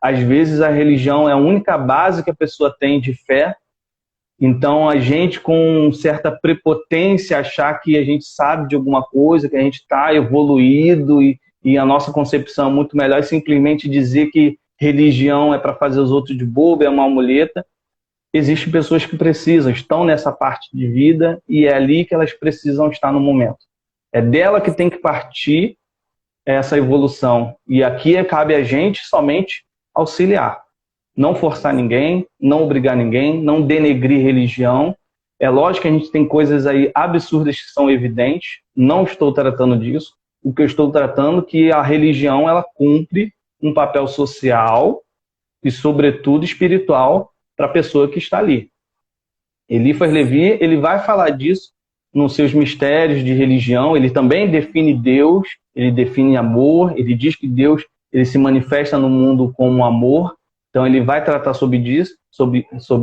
Às vezes a religião é a única base que a pessoa tem de fé. Então a gente, com certa prepotência, achar que a gente sabe de alguma coisa, que a gente está evoluído e a nossa concepção é muito melhor, e simplesmente dizer que religião é para fazer os outros de bobo, é uma muleta. existem pessoas que precisam, estão nessa parte de vida e é ali que elas precisam estar no momento. É dela que tem que partir essa evolução. E aqui cabe a gente somente auxiliar. Não forçar ninguém, não obrigar ninguém, não denegrir religião. É lógico que a gente tem coisas aí absurdas que são evidentes. Não estou tratando disso. O que eu estou tratando é que a religião ela cumpre um papel social e, sobretudo, espiritual para a pessoa que está ali. Eliphas Levi, ele vai falar disso nos seus mistérios de religião. Ele também define Deus, ele define amor, ele diz que Deus ele se manifesta no mundo como amor. Então ele vai tratar sobre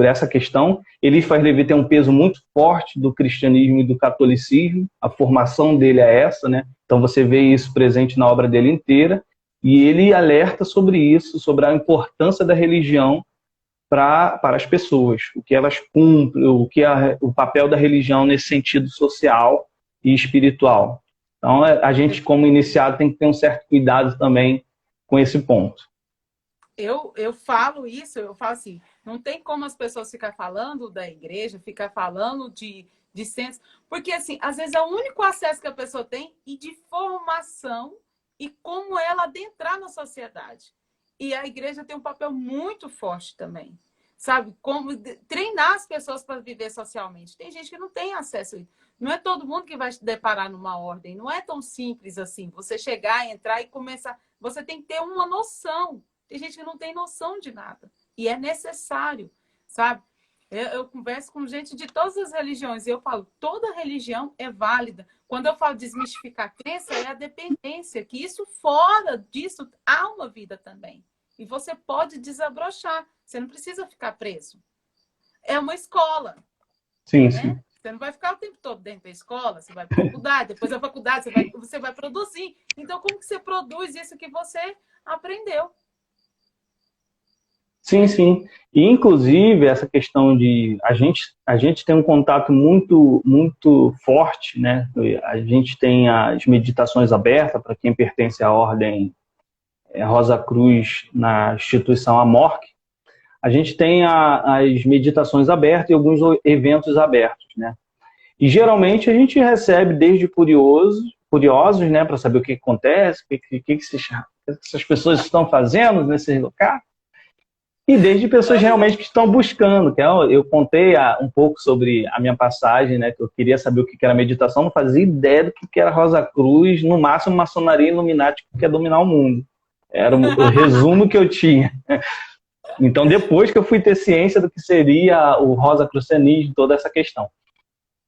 essa questão. Eliphas Levi tem um peso muito forte do cristianismo e do catolicismo. A formação dele é essa, né? Então você vê isso presente na obra dele inteira. E ele alerta sobre isso, sobre a importância da religião para as pessoas, o que elas cumprem, o papel da religião nesse sentido social e espiritual. Então, a gente, como iniciado, tem que ter um certo cuidado também com esse ponto. Eu falo isso, eu falo assim, não tem como as pessoas ficar falando da igreja, ficar falando de centros, porque, assim, às vezes é o único acesso que a pessoa tem e de formação e como ela adentrar na sociedade. E a igreja tem um papel muito forte também, sabe? Como treinar as pessoas para viver socialmente. Tem gente que não tem acesso a isso. Não é todo mundo que vai se deparar numa ordem. Não é tão simples assim. Você chegar, entrar e começar. Você tem que ter uma noção. Tem gente que não tem noção de nada. E é necessário, sabe? Eu converso com gente de todas as religiões e eu falo, toda religião é válida. Quando eu falo desmistificar a crença, é a dependência, que isso fora disso há uma vida também. E você pode desabrochar, você não precisa ficar preso. É uma escola. Sim, né? sim. Você não vai ficar o tempo todo dentro da escola, você vai para a faculdade, depois da faculdade você vai produzir. Então, como que você produz isso que você aprendeu? Sim, sim. E, inclusive, essa questão de... A gente tem um contato muito, muito forte, né? A gente tem as meditações abertas, para quem pertence à Ordem Rosa Cruz, na instituição AMORC. A gente tem as meditações abertas e alguns eventos abertos, né? E, geralmente, a gente recebe desde curiosos, né? Para saber o que acontece, o que essas pessoas estão fazendo nesse lugar. E desde pessoas realmente que estão buscando. Eu contei um pouco sobre a minha passagem, né? Que eu queria saber o que era meditação, não fazia ideia do que era Rosa Cruz, no máximo maçonaria Illuminati que quer dominar o mundo. Era o resumo que eu tinha. Então, depois que eu fui ter ciência do que seria o rosacrucianismo, toda essa questão.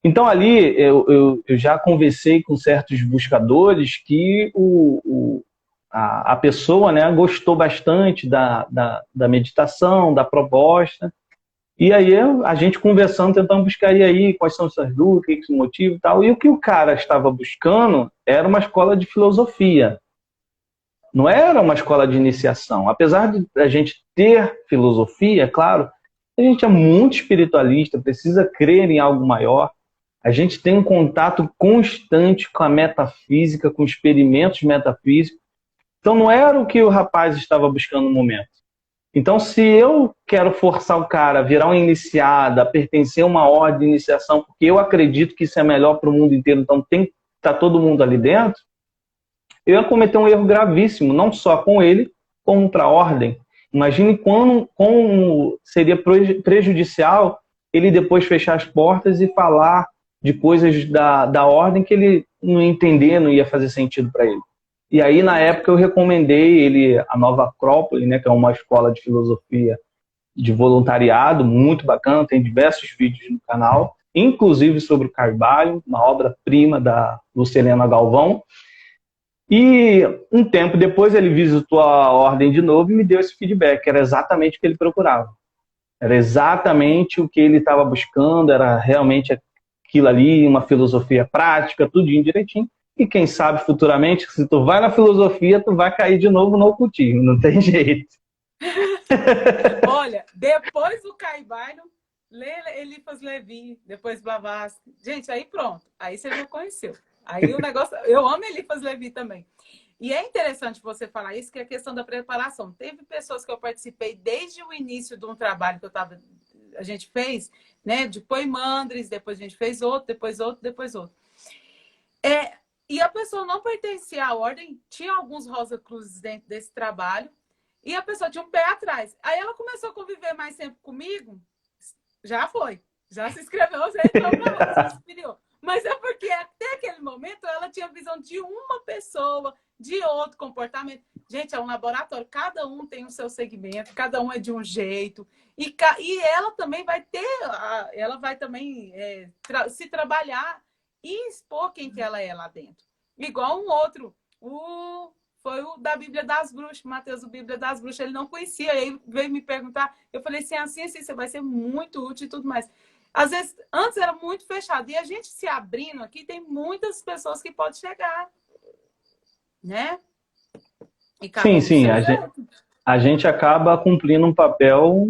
Então, ali, eu já conversei com certos buscadores que a pessoa, né, gostou bastante da meditação, da proposta. E aí a gente conversando, tentando buscar aí quais são essas dúvidas, o que é o motivo e tal. E o que o cara estava buscando era uma escola de filosofia. Não era uma escola de iniciação. Apesar de a gente ter filosofia, claro, a gente é muito espiritualista, precisa crer em algo maior. A gente tem um contato constante com a metafísica, com experimentos metafísicos. Então não era o que o rapaz estava buscando no momento. Então, se eu quero forçar o cara a virar um iniciado, a pertencer a uma ordem de iniciação, porque eu acredito que isso é melhor para o mundo inteiro, então tem que estar todo mundo ali dentro, eu ia cometer um erro gravíssimo, não só com ele, como para a ordem. Imagine como seria prejudicial ele depois fechar as portas e falar de coisas da ordem que ele não ia entender, não ia fazer sentido para ele. E aí, na época, eu recomendei ele a Nova Acrópole, né, que é uma escola de filosofia de voluntariado, muito bacana, tem diversos vídeos no canal, inclusive sobre o Carvalho, uma obra-prima da Lucilena Galvão. E um tempo depois ele visitou a ordem de novo e me deu esse feedback, era exatamente o que ele procurava. Era exatamente o que ele estava buscando, era realmente aquilo ali, uma filosofia prática, tudinho direitinho. E quem sabe futuramente, se tu vai na filosofia, tu vai cair de novo no ocultismo, não tem jeito. Olha, depois do Carvalho, Eliphas Levi, depois Blavatsky. Gente, aí pronto, aí você já conheceu. Aí o negócio, eu amo Eliphas Levi também. E é interessante você falar isso, que é a questão da preparação. Teve pessoas que eu participei desde o início de um trabalho que eu estava a gente fez, né, de Poimandres, depois a gente fez outro, depois outro, depois outro. E a pessoa não pertencia à ordem, tinha alguns Rosa Cruzes dentro desse trabalho, e a pessoa tinha um pé atrás. Aí ela começou a conviver mais tempo comigo, já foi, já se inscreveu, já entrou para lá, já se filiou. Mas é porque até aquele momento ela tinha visão de uma pessoa, de outro comportamento. Gente, é um laboratório, cada um tem o seu segmento, cada um é de um jeito. E ela também vai ter, ela vai também se trabalhar e expor quem que ela é lá dentro. Igual um outro, foi o da Bíblia das Bruxas, Mateus, o Bíblia das Bruxas, ele não conhecia, aí ele veio me perguntar, eu falei assim, você vai ser muito útil e tudo mais. Às vezes, antes era muito fechado. E a gente se abrindo aqui, tem muitas pessoas que podem chegar. Né? Sim. A gente acaba cumprindo um papel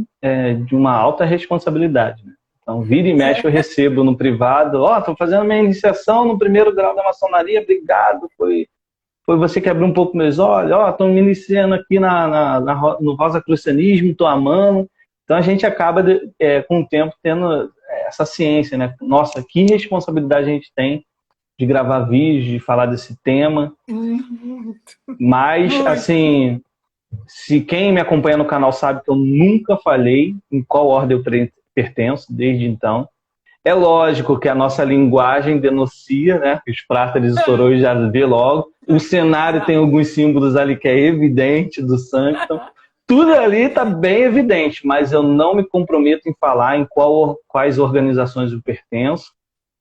de uma alta responsabilidade. Né? Então, vira e mexe, eu recebo no privado. Estou fazendo minha iniciação no primeiro grau da maçonaria, obrigado. Foi você que abriu um pouco meus olhos. Estou me iniciando aqui no rosacrucianismo, estou amando. Então, a gente acaba, com o tempo, tendo essa ciência, né? Nossa, que responsabilidade a gente tem de gravar vídeos, de falar desse tema. Mas, assim, se quem me acompanha no canal sabe que eu nunca falei em qual ordem eu pertenço, desde então. É lógico que a nossa linguagem denuncia, né? Os prátares e sorões já vê logo. O cenário tem alguns símbolos ali que é evidente do Sanctum. Tudo ali está bem evidente, mas eu não me comprometo em falar em quais organizações eu pertenço,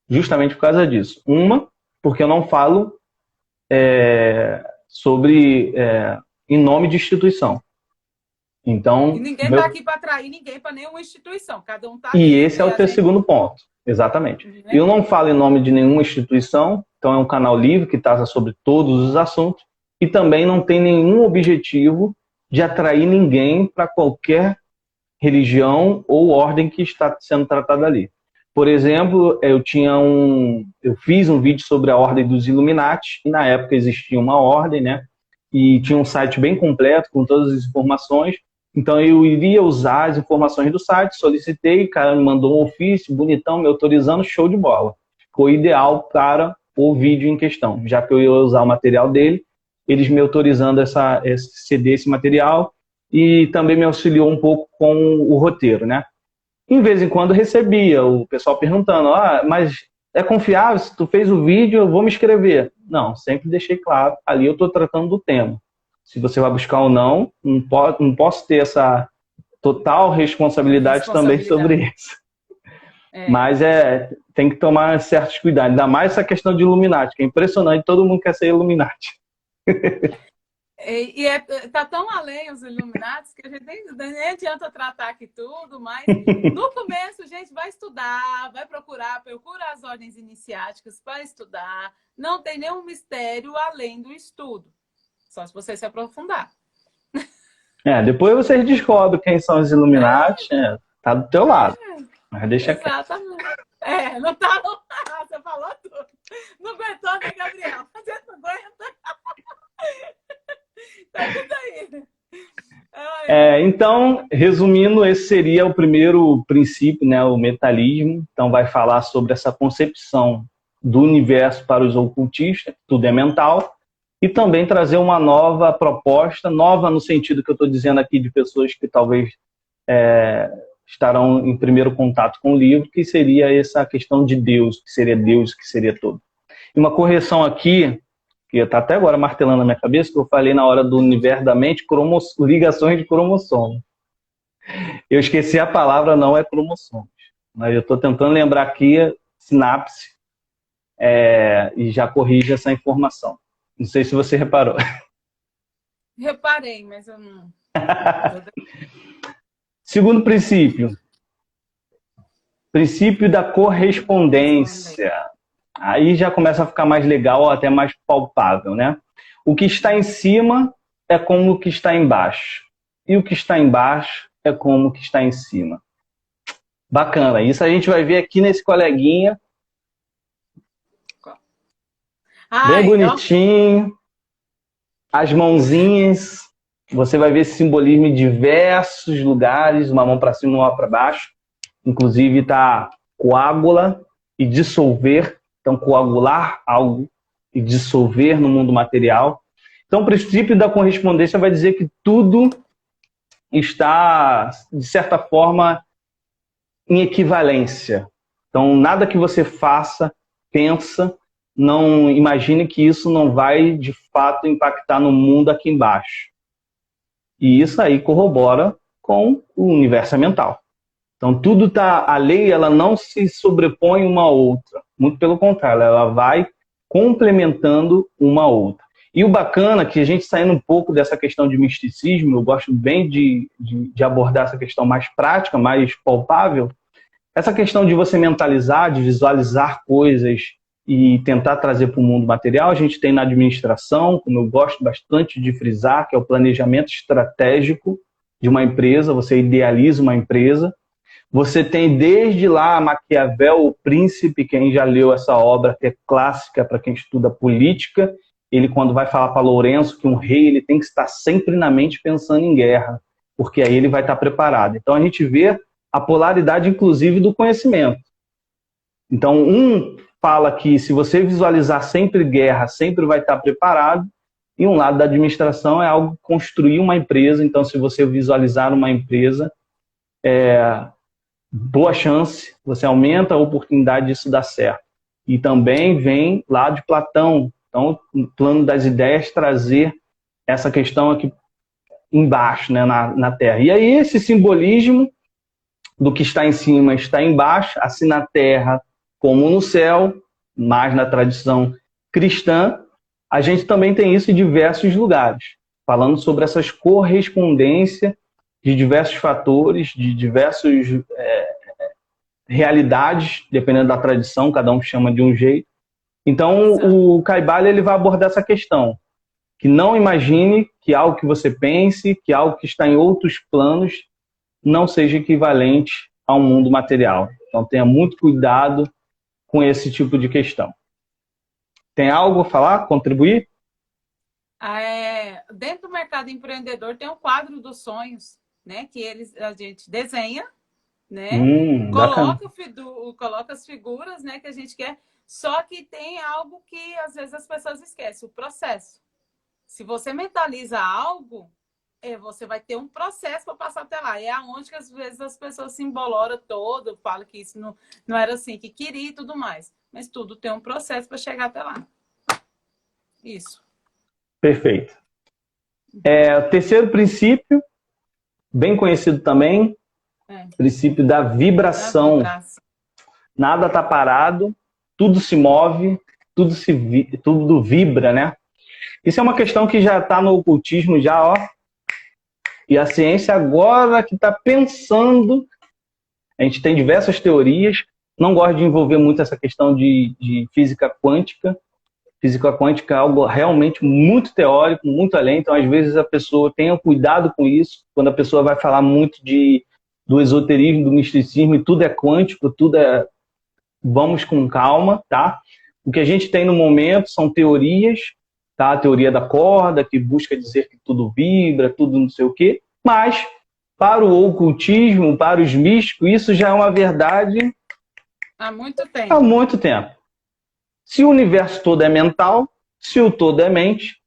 justamente por causa disso. Uma, porque eu não falo em nome de instituição. Então, e ninguém está aqui para atrair ninguém para nenhuma instituição. Cada um está aqui. E esse é o teu segundo ponto. Exatamente. Eu não falo em nome de nenhuma instituição, então é um canal livre que trata sobre todos os assuntos e também não tem nenhum objetivo de atrair ninguém para qualquer religião ou ordem que está sendo tratada ali. Por exemplo, eu fiz um vídeo sobre a ordem dos Illuminati, e na época existia uma ordem, né? E tinha um site bem completo com todas as informações. Então eu iria usar as informações do site, solicitei, o cara me mandou um ofício, bonitão, me autorizando, show de bola. Ficou ideal para o vídeo em questão, já que eu ia usar o material dele, eles me autorizando ceder esse material e também me auxiliou um pouco com o roteiro, né? Em vez em quando recebia o pessoal perguntando, mas é confiável? Se tu fez o vídeo, eu vou me inscrever. Não, sempre deixei claro, ali eu estou tratando do tema. Se você vai buscar ou não, não posso ter essa total responsabilidade também sobre isso. Mas tem que tomar certos cuidados. Ainda mais essa questão de Illuminati, que é impressionante, todo mundo quer ser Illuminati. Tá tão além os Illuminati que a gente nem adianta tratar aqui tudo, mas no começo a gente vai estudar, vai procura as ordens iniciáticas para estudar. Não tem nenhum mistério além do estudo. Só se você se aprofundar. Depois vocês descobrem quem são os Illuminati, tá do teu lado. Mas deixa quieto. Exatamente. Não tá. Você falou tudo. Não aguentou, né, Gabriel? Você não aguenta. Tá tudo aí. Então, resumindo, esse seria o primeiro princípio, né, o metalismo. Então, vai falar sobre essa concepção do universo para os ocultistas, tudo é mental. E também trazer uma nova proposta, nova no sentido que eu estou dizendo aqui de pessoas que talvez estarão em primeiro contato com o livro, que seria essa questão de Deus, que seria todo. E uma correção aqui, que está até agora martelando na minha cabeça, que eu falei na hora do universo da mente, ligações de cromossomos. Eu esqueci a palavra, não é cromossomos. Mas eu estou tentando lembrar aqui sinapse e já corrige essa informação. Não sei se você reparou. Reparei, mas eu não... Segundo princípio. Princípio da correspondência. Aí já começa a ficar mais legal ou até mais palpável, né? O que está em cima é como o que está embaixo. E o que está embaixo é como o que está em cima. Bacana. Isso a gente vai ver aqui nesse coleguinha. Bem bonitinho. As mãozinhas. Você vai ver esse simbolismo em diversos lugares. Uma mão para cima, uma para baixo. inclusive está coágula e dissolver, então coagular algo e dissolver no mundo material. Então o princípio da correspondência vai dizer que tudo está, de certa forma, em equivalência. Então nada que você faça, pensa, não imagine que isso não vai, de fato, impactar no mundo aqui embaixo. E isso aí corrobora com o universo mental. Então, tudo está... A lei, ela não se sobrepõe uma à outra. Muito pelo contrário, ela vai complementando uma à outra. E o bacana é que a gente saindo um pouco dessa questão de misticismo, eu gosto bem de abordar essa questão mais prática, mais palpável, essa questão de você mentalizar, de visualizar coisas e tentar trazer para o mundo material, a gente tem na administração, como eu gosto bastante de frisar, que é o planejamento estratégico de uma empresa, você idealiza uma empresa. Você tem desde lá Maquiavel, o Príncipe, quem já leu essa obra, que é clássica para quem estuda política, ele quando vai falar para Lourenço que um rei ele tem que estar sempre na mente pensando em guerra, porque aí ele vai estar preparado. Então a gente vê a polaridade, inclusive, do conhecimento. Então um fala que se você visualizar sempre guerra, sempre vai estar preparado, e um lado da administração é algo construir uma empresa. Então se você visualizar uma empresa, boa chance, você aumenta a oportunidade disso dar certo. E também vem lá de Platão. Então, o plano das ideias trazer essa questão aqui embaixo, né, na Terra. E aí esse simbolismo do que está em cima está embaixo, assim na Terra como no céu, mais na tradição cristã, a gente também tem isso em diversos lugares, falando sobre essas correspondências de diversos fatores, de diversas realidades, dependendo da tradição, cada um chama de um jeito. Então, o Kybalion ele vai abordar essa questão, que não imagine que algo que você pense, que algo que está em outros planos, não seja equivalente ao mundo material. Então, tenha muito cuidado com esse tipo de questão. Tem algo a falar, contribuir? Dentro do mercado empreendedor tem um quadro dos sonhos, né? Que a gente desenha, né? Coloca as figuras, né, que a gente quer. Só que tem algo que às vezes as pessoas esquecem, o processo. Se você mentaliza algo, você vai ter um processo para passar até lá. É aonde que às vezes as pessoas se emboloram todo, falam que isso não era assim, que queria e tudo mais. Mas tudo tem um processo para chegar até lá. Isso. Perfeito. O terceiro princípio, bem conhecido também, princípio da vibração. Nada está parado, tudo se move, tudo vibra, né? Isso é uma questão que já está no ocultismo, já, ó. E a ciência agora que está pensando, a gente tem diversas teorias, não gosto de envolver muito essa questão de física quântica. Física quântica é algo realmente muito teórico, muito além, então às vezes a pessoa tenha cuidado com isso, quando a pessoa vai falar muito do esoterismo, do misticismo, e tudo é quântico, vamos com calma, tá? O que a gente tem no momento são teorias, tá? A teoria da corda, que busca dizer que tudo vibra, tudo não sei o quê, mas para o ocultismo, para os místicos, isso já é uma verdade há muito tempo. Há muito tempo. Se o universo todo é mental, se o todo é mente,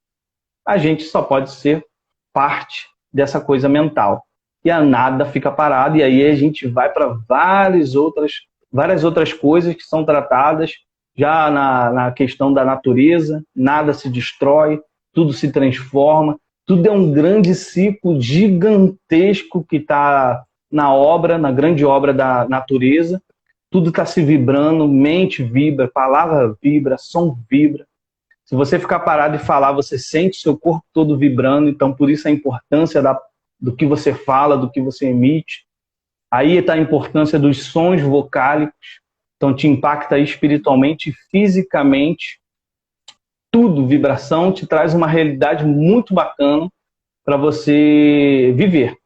a gente só pode ser parte dessa coisa mental. E a nada fica parado, e aí a gente vai para várias outras coisas que são tratadas já na questão da natureza, nada se destrói, tudo se transforma, tudo é um grande ciclo gigantesco que está na grande obra da natureza, tudo está se vibrando, mente vibra, palavra vibra, som vibra. Se você ficar parado e falar, você sente seu corpo todo vibrando, então por isso a importância do que você fala, do que você emite. Aí está a importância dos sons vocálicos, então te impacta espiritualmente e fisicamente. Tudo, vibração, te traz uma realidade muito bacana para você viver.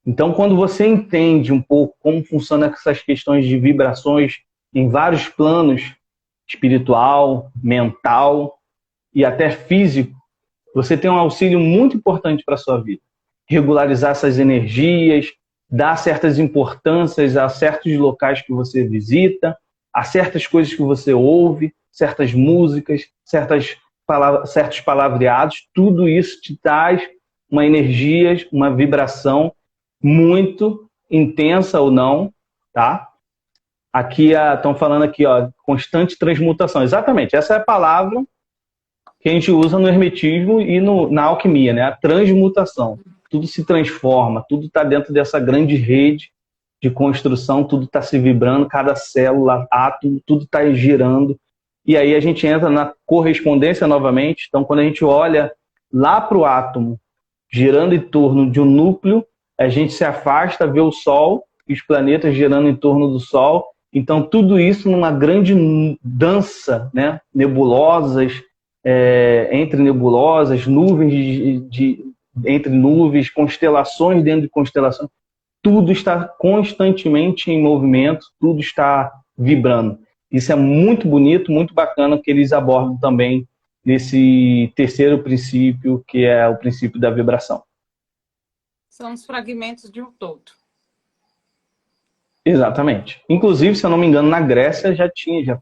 Então, quando você entende um pouco como funcionam essas questões de vibrações em vários planos, espiritual, mental e até físico, você tem um auxílio muito importante para a sua vida. Regularizar essas energias, dá certas importâncias a certos locais que você visita, a certas coisas que você ouve, certas músicas, certos palavreados, tudo isso te traz uma energia, uma vibração muito intensa ou não, tá? Aqui estão falando aqui, ó, constante transmutação. Exatamente, essa é a palavra que a gente usa no hermetismo e na alquimia, né? A transmutação. Tudo se transforma, tudo está dentro dessa grande rede de construção, tudo está se vibrando, cada célula, átomo, tudo está girando. E aí a gente entra na correspondência novamente. Então, quando a gente olha lá para o átomo, girando em torno de um núcleo, a gente se afasta, vê o Sol, e os planetas girando em torno do Sol. Então, tudo isso numa grande dança, né? Nebulosas, entre nebulosas, nuvens entre nuvens, constelações dentro de constelações. Tudo está constantemente em movimento, tudo está vibrando. Isso é muito bonito, muito bacana, que eles abordam também nesse terceiro princípio, que é o princípio da vibração. São os fragmentos de um todo. Exatamente. Inclusive, se eu não me engano, na Grécia já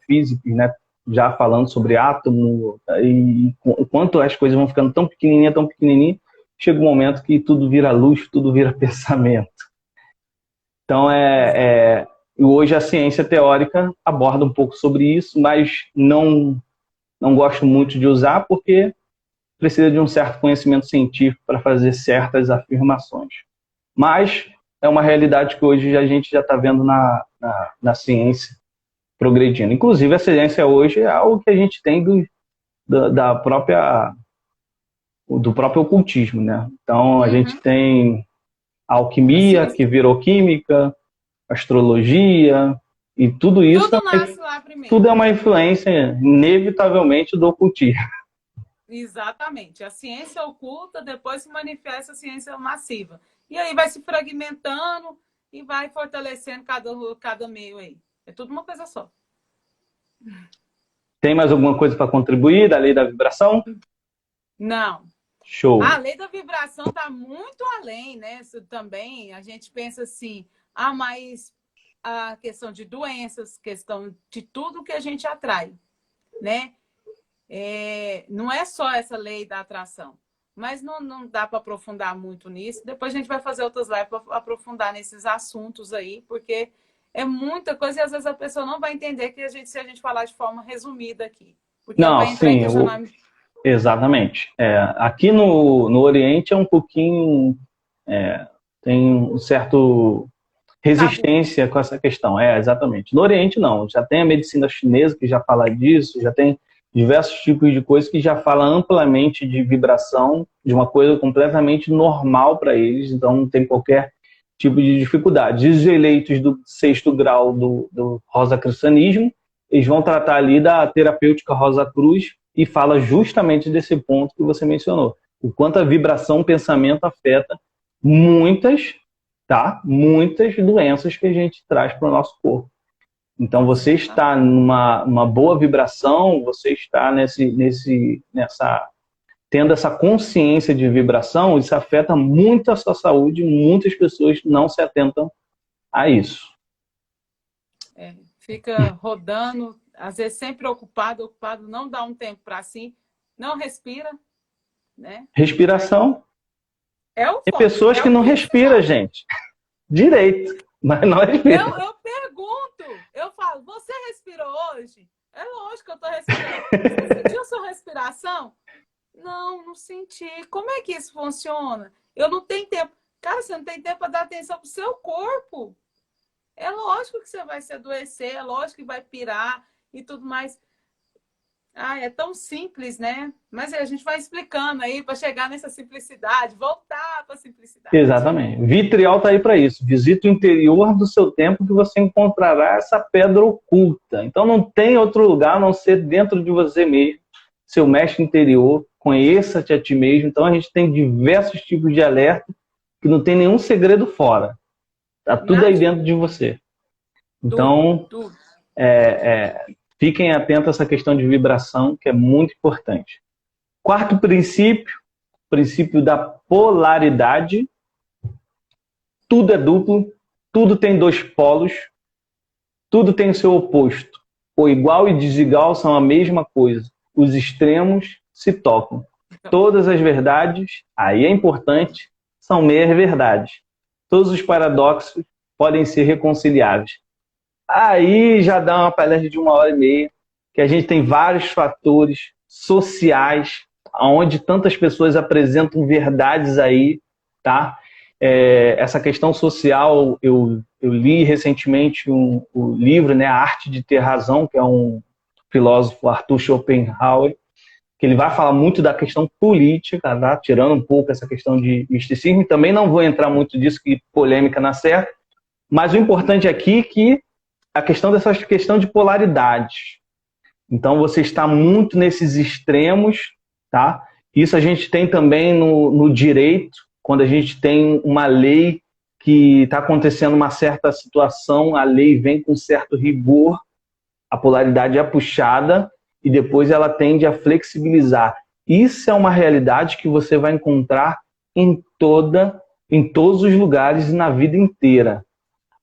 físicos, né, já falando sobre átomo e o quanto as coisas vão ficando tão pequenininha, chega um momento que tudo vira luz, tudo vira pensamento. Então, hoje a ciência teórica aborda um pouco sobre isso, mas não gosto muito de usar porque precisa de um certo conhecimento científico para fazer certas afirmações. Mas é uma realidade que hoje a gente já está vendo na ciência progredindo. Inclusive, a ciência hoje é algo que a gente tem do próprio ocultismo, né? Então, a gente tem a alquimia, que virou química, astrologia, e tudo isso tudo nasce lá primeiro. Tudo é uma influência, inevitavelmente, do ocultismo. Exatamente. A ciência oculta, depois se manifesta a ciência massiva. E aí vai se fragmentando e vai fortalecendo cada meio aí. É tudo uma coisa só. Tem mais alguma coisa para contribuir da lei da vibração? Não. Show. A lei da vibração está muito além, né? Isso também, a gente pensa assim, mas a questão de doenças, questão de tudo que a gente atrai, né? Não é só essa lei da atração, mas não dá para aprofundar muito nisso. Depois a gente vai fazer outras lives para aprofundar nesses assuntos aí, porque é muita coisa e às vezes a pessoa não vai entender que se a gente falar de forma resumida aqui. Porque não, sim, exatamente. Aqui no Oriente é um pouquinho... tem um certo resistência com essa questão. Exatamente. No Oriente não. Já tem a medicina chinesa que já fala disso, já tem diversos tipos de coisas que já fala amplamente de vibração, de uma coisa completamente normal para eles, então não tem qualquer tipo de dificuldade. Os eleitos do 6º grau do rosacrucianismo, eles vão tratar ali da terapêutica Rosa Cruz e fala justamente desse ponto que você mencionou. O quanto a vibração, o pensamento afeta muitas doenças que a gente traz para o nosso corpo. Então, você está numa boa vibração, você está tendo essa consciência de vibração, isso afeta muito a sua saúde, muitas pessoas não se atentam a isso. Fica rodando, às vezes sempre ocupado, não dá um tempo para si, não respira, né? Respiração. Tem pessoas que não respiram, gente. Direito, mas não respira. Eu pergunto, eu falo, você respirou hoje? É lógico que eu estou respirando. Você sentiu sua respiração? Não senti. Como é que isso funciona? Eu não tenho tempo. Cara, você não tem tempo para dar atenção pro seu corpo. É lógico que você vai se adoecer, é lógico que vai pirar e tudo mais. É tão simples, né? Mas a gente vai explicando aí para chegar nessa simplicidade, voltar para a simplicidade. Exatamente. Vitriol está aí para isso. Visita o interior do seu templo que você encontrará essa pedra oculta. Então não tem outro lugar a não ser dentro de você mesmo, seu mestre interior, conheça-te a ti mesmo. Então a gente tem diversos tipos de alerta que não tem nenhum segredo fora. Está tudo aí dentro de você. Então, tudo. Fiquem atentos a essa questão de vibração, que é muito importante. Quarto princípio, princípio da polaridade. tudo é duplo, tudo tem dois polos, tudo tem o seu oposto. O igual e desigual são a mesma coisa. Os extremos se tocam. Todas as verdades, aí é importante, são meias verdades. Todos os paradoxos podem ser reconciliáveis. Aí já dá uma palestra de 1h30, que a gente tem vários fatores sociais, onde tantas pessoas apresentam verdades aí, tá? Essa questão social, eu li recentemente o livro, né, A Arte de Ter Razão, que é um filósofo, Arthur Schopenhauer, que ele vai falar muito da questão política, tá? Tirando um pouco essa questão de misticismo, e também não vou entrar muito disso, que polêmica na certa, mas o importante aqui é que a questão dessa questão de polaridades. Então, você está muito nesses extremos, tá? Isso a gente tem também no direito, quando a gente tem uma lei que está acontecendo uma certa situação, a lei vem com certo rigor, a polaridade é puxada e depois ela tende a flexibilizar. Isso é uma realidade que você vai encontrar em todos os lugares e na vida inteira.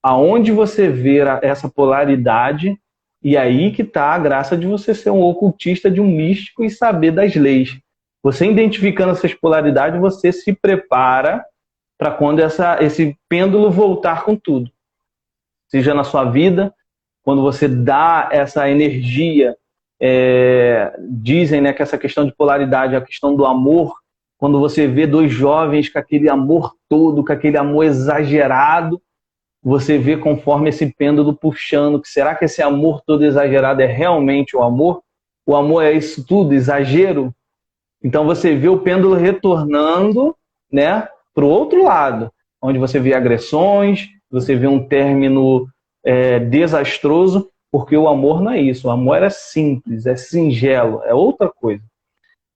Aonde você vê essa polaridade, e aí que está a graça de você ser um ocultista, de um místico e saber das leis. Você identificando essas polaridades, você se prepara para quando esse pêndulo voltar com tudo. Seja na sua vida, quando você dá essa energia, dizem, né, que essa questão de polaridade, a questão do amor, quando você vê dois jovens com aquele amor todo, com aquele amor exagerado, você vê conforme esse pêndulo puxando, que será que esse amor todo exagerado é realmente o amor? O amor é isso tudo, exagero? Então você vê o pêndulo retornando, né, para o outro lado, onde você vê agressões, você vê um término desastroso, porque o amor não é isso. O amor é simples, é singelo, é outra coisa.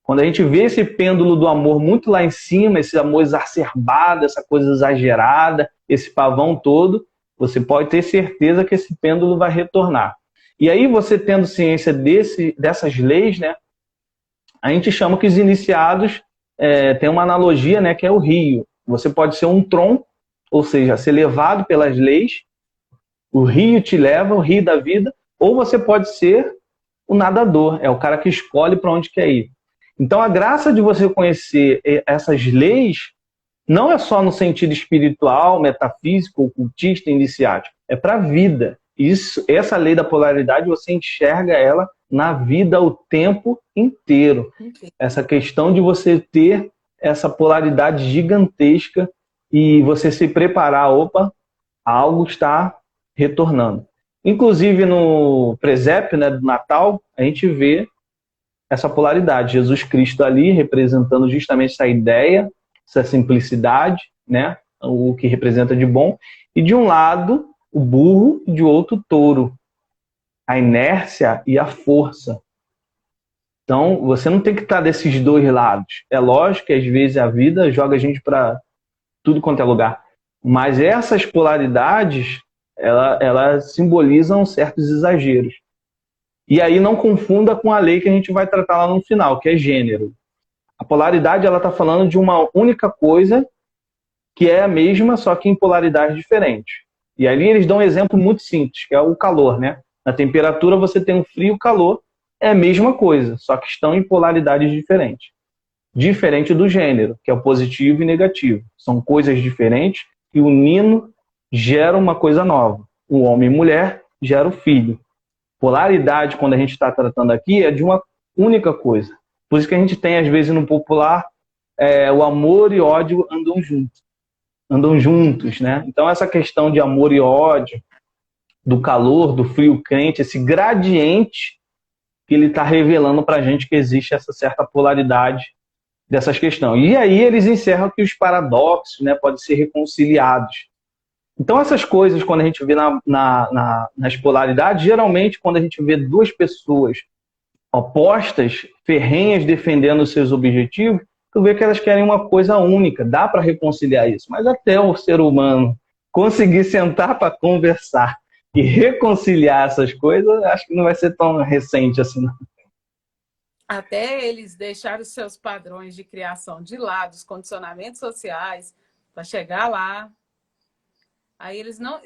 Quando a gente vê esse pêndulo do amor muito lá em cima, esse amor exacerbado, essa coisa exagerada, esse pavão todo, você pode ter certeza que esse pêndulo vai retornar. E aí você tendo ciência dessas leis, né, a gente chama que os iniciados tem uma analogia, né, que é o rio. Você pode ser um tronco, ou seja, ser levado pelas leis, o rio te leva, o rio da vida, ou você pode ser o nadador, é o cara que escolhe para onde quer ir. Então a graça de você conhecer essas leis não é só no sentido espiritual, metafísico, ocultista, iniciático, é para a vida. Essa lei da polaridade, você enxerga ela na vida o tempo inteiro. Essa questão de você ter essa polaridade gigantesca e você se preparar, opa, algo está retornando. Inclusive no presépio, né, do Natal, a gente vê essa polaridade. Jesus Cristo ali representando justamente essa ideia, essa simplicidade, né, o que representa de bom, e de um lado o burro e de outro o touro, a inércia e a força. Então você não tem que estar desses dois lados. É lógico que às vezes a vida joga a gente para tudo quanto é lugar, mas essas polaridades elas simbolizam certos exageros. E aí não confunda com a lei que a gente vai tratar lá no final, que é gênero. A polaridade ela está falando de uma única coisa que é a mesma, só que em polaridades diferentes. E ali eles dão um exemplo muito simples, que é o calor, né? Na temperatura você tem um frio e o calor, é a mesma coisa, só que estão em polaridades diferentes. Diferente do gênero, que é o positivo e negativo. São coisas diferentes e unindo gera uma coisa nova. O homem e mulher gera o filho. Polaridade, quando a gente está tratando aqui, é de uma única coisa. Por isso que a gente tem, às vezes, no popular, o amor e ódio andam juntos, né? Então, essa questão de amor e ódio, do calor, do frio quente, esse gradiente que ele está revelando para a gente que existe essa certa polaridade dessas questões. E aí eles encerram que os paradoxos, né, podem ser reconciliados. Então essas coisas, quando a gente vê nas polaridades, geralmente quando a gente vê duas pessoas opostas, ferrenhas, defendendo os seus objetivos, tu vê que elas querem uma coisa única, dá para reconciliar isso. Mas até o ser humano conseguir sentar para conversar e reconciliar essas coisas, acho que não vai ser tão recente assim, não. Até eles deixarem os seus padrões de criação de lado, os condicionamentos sociais, para chegar lá, Aí eles não,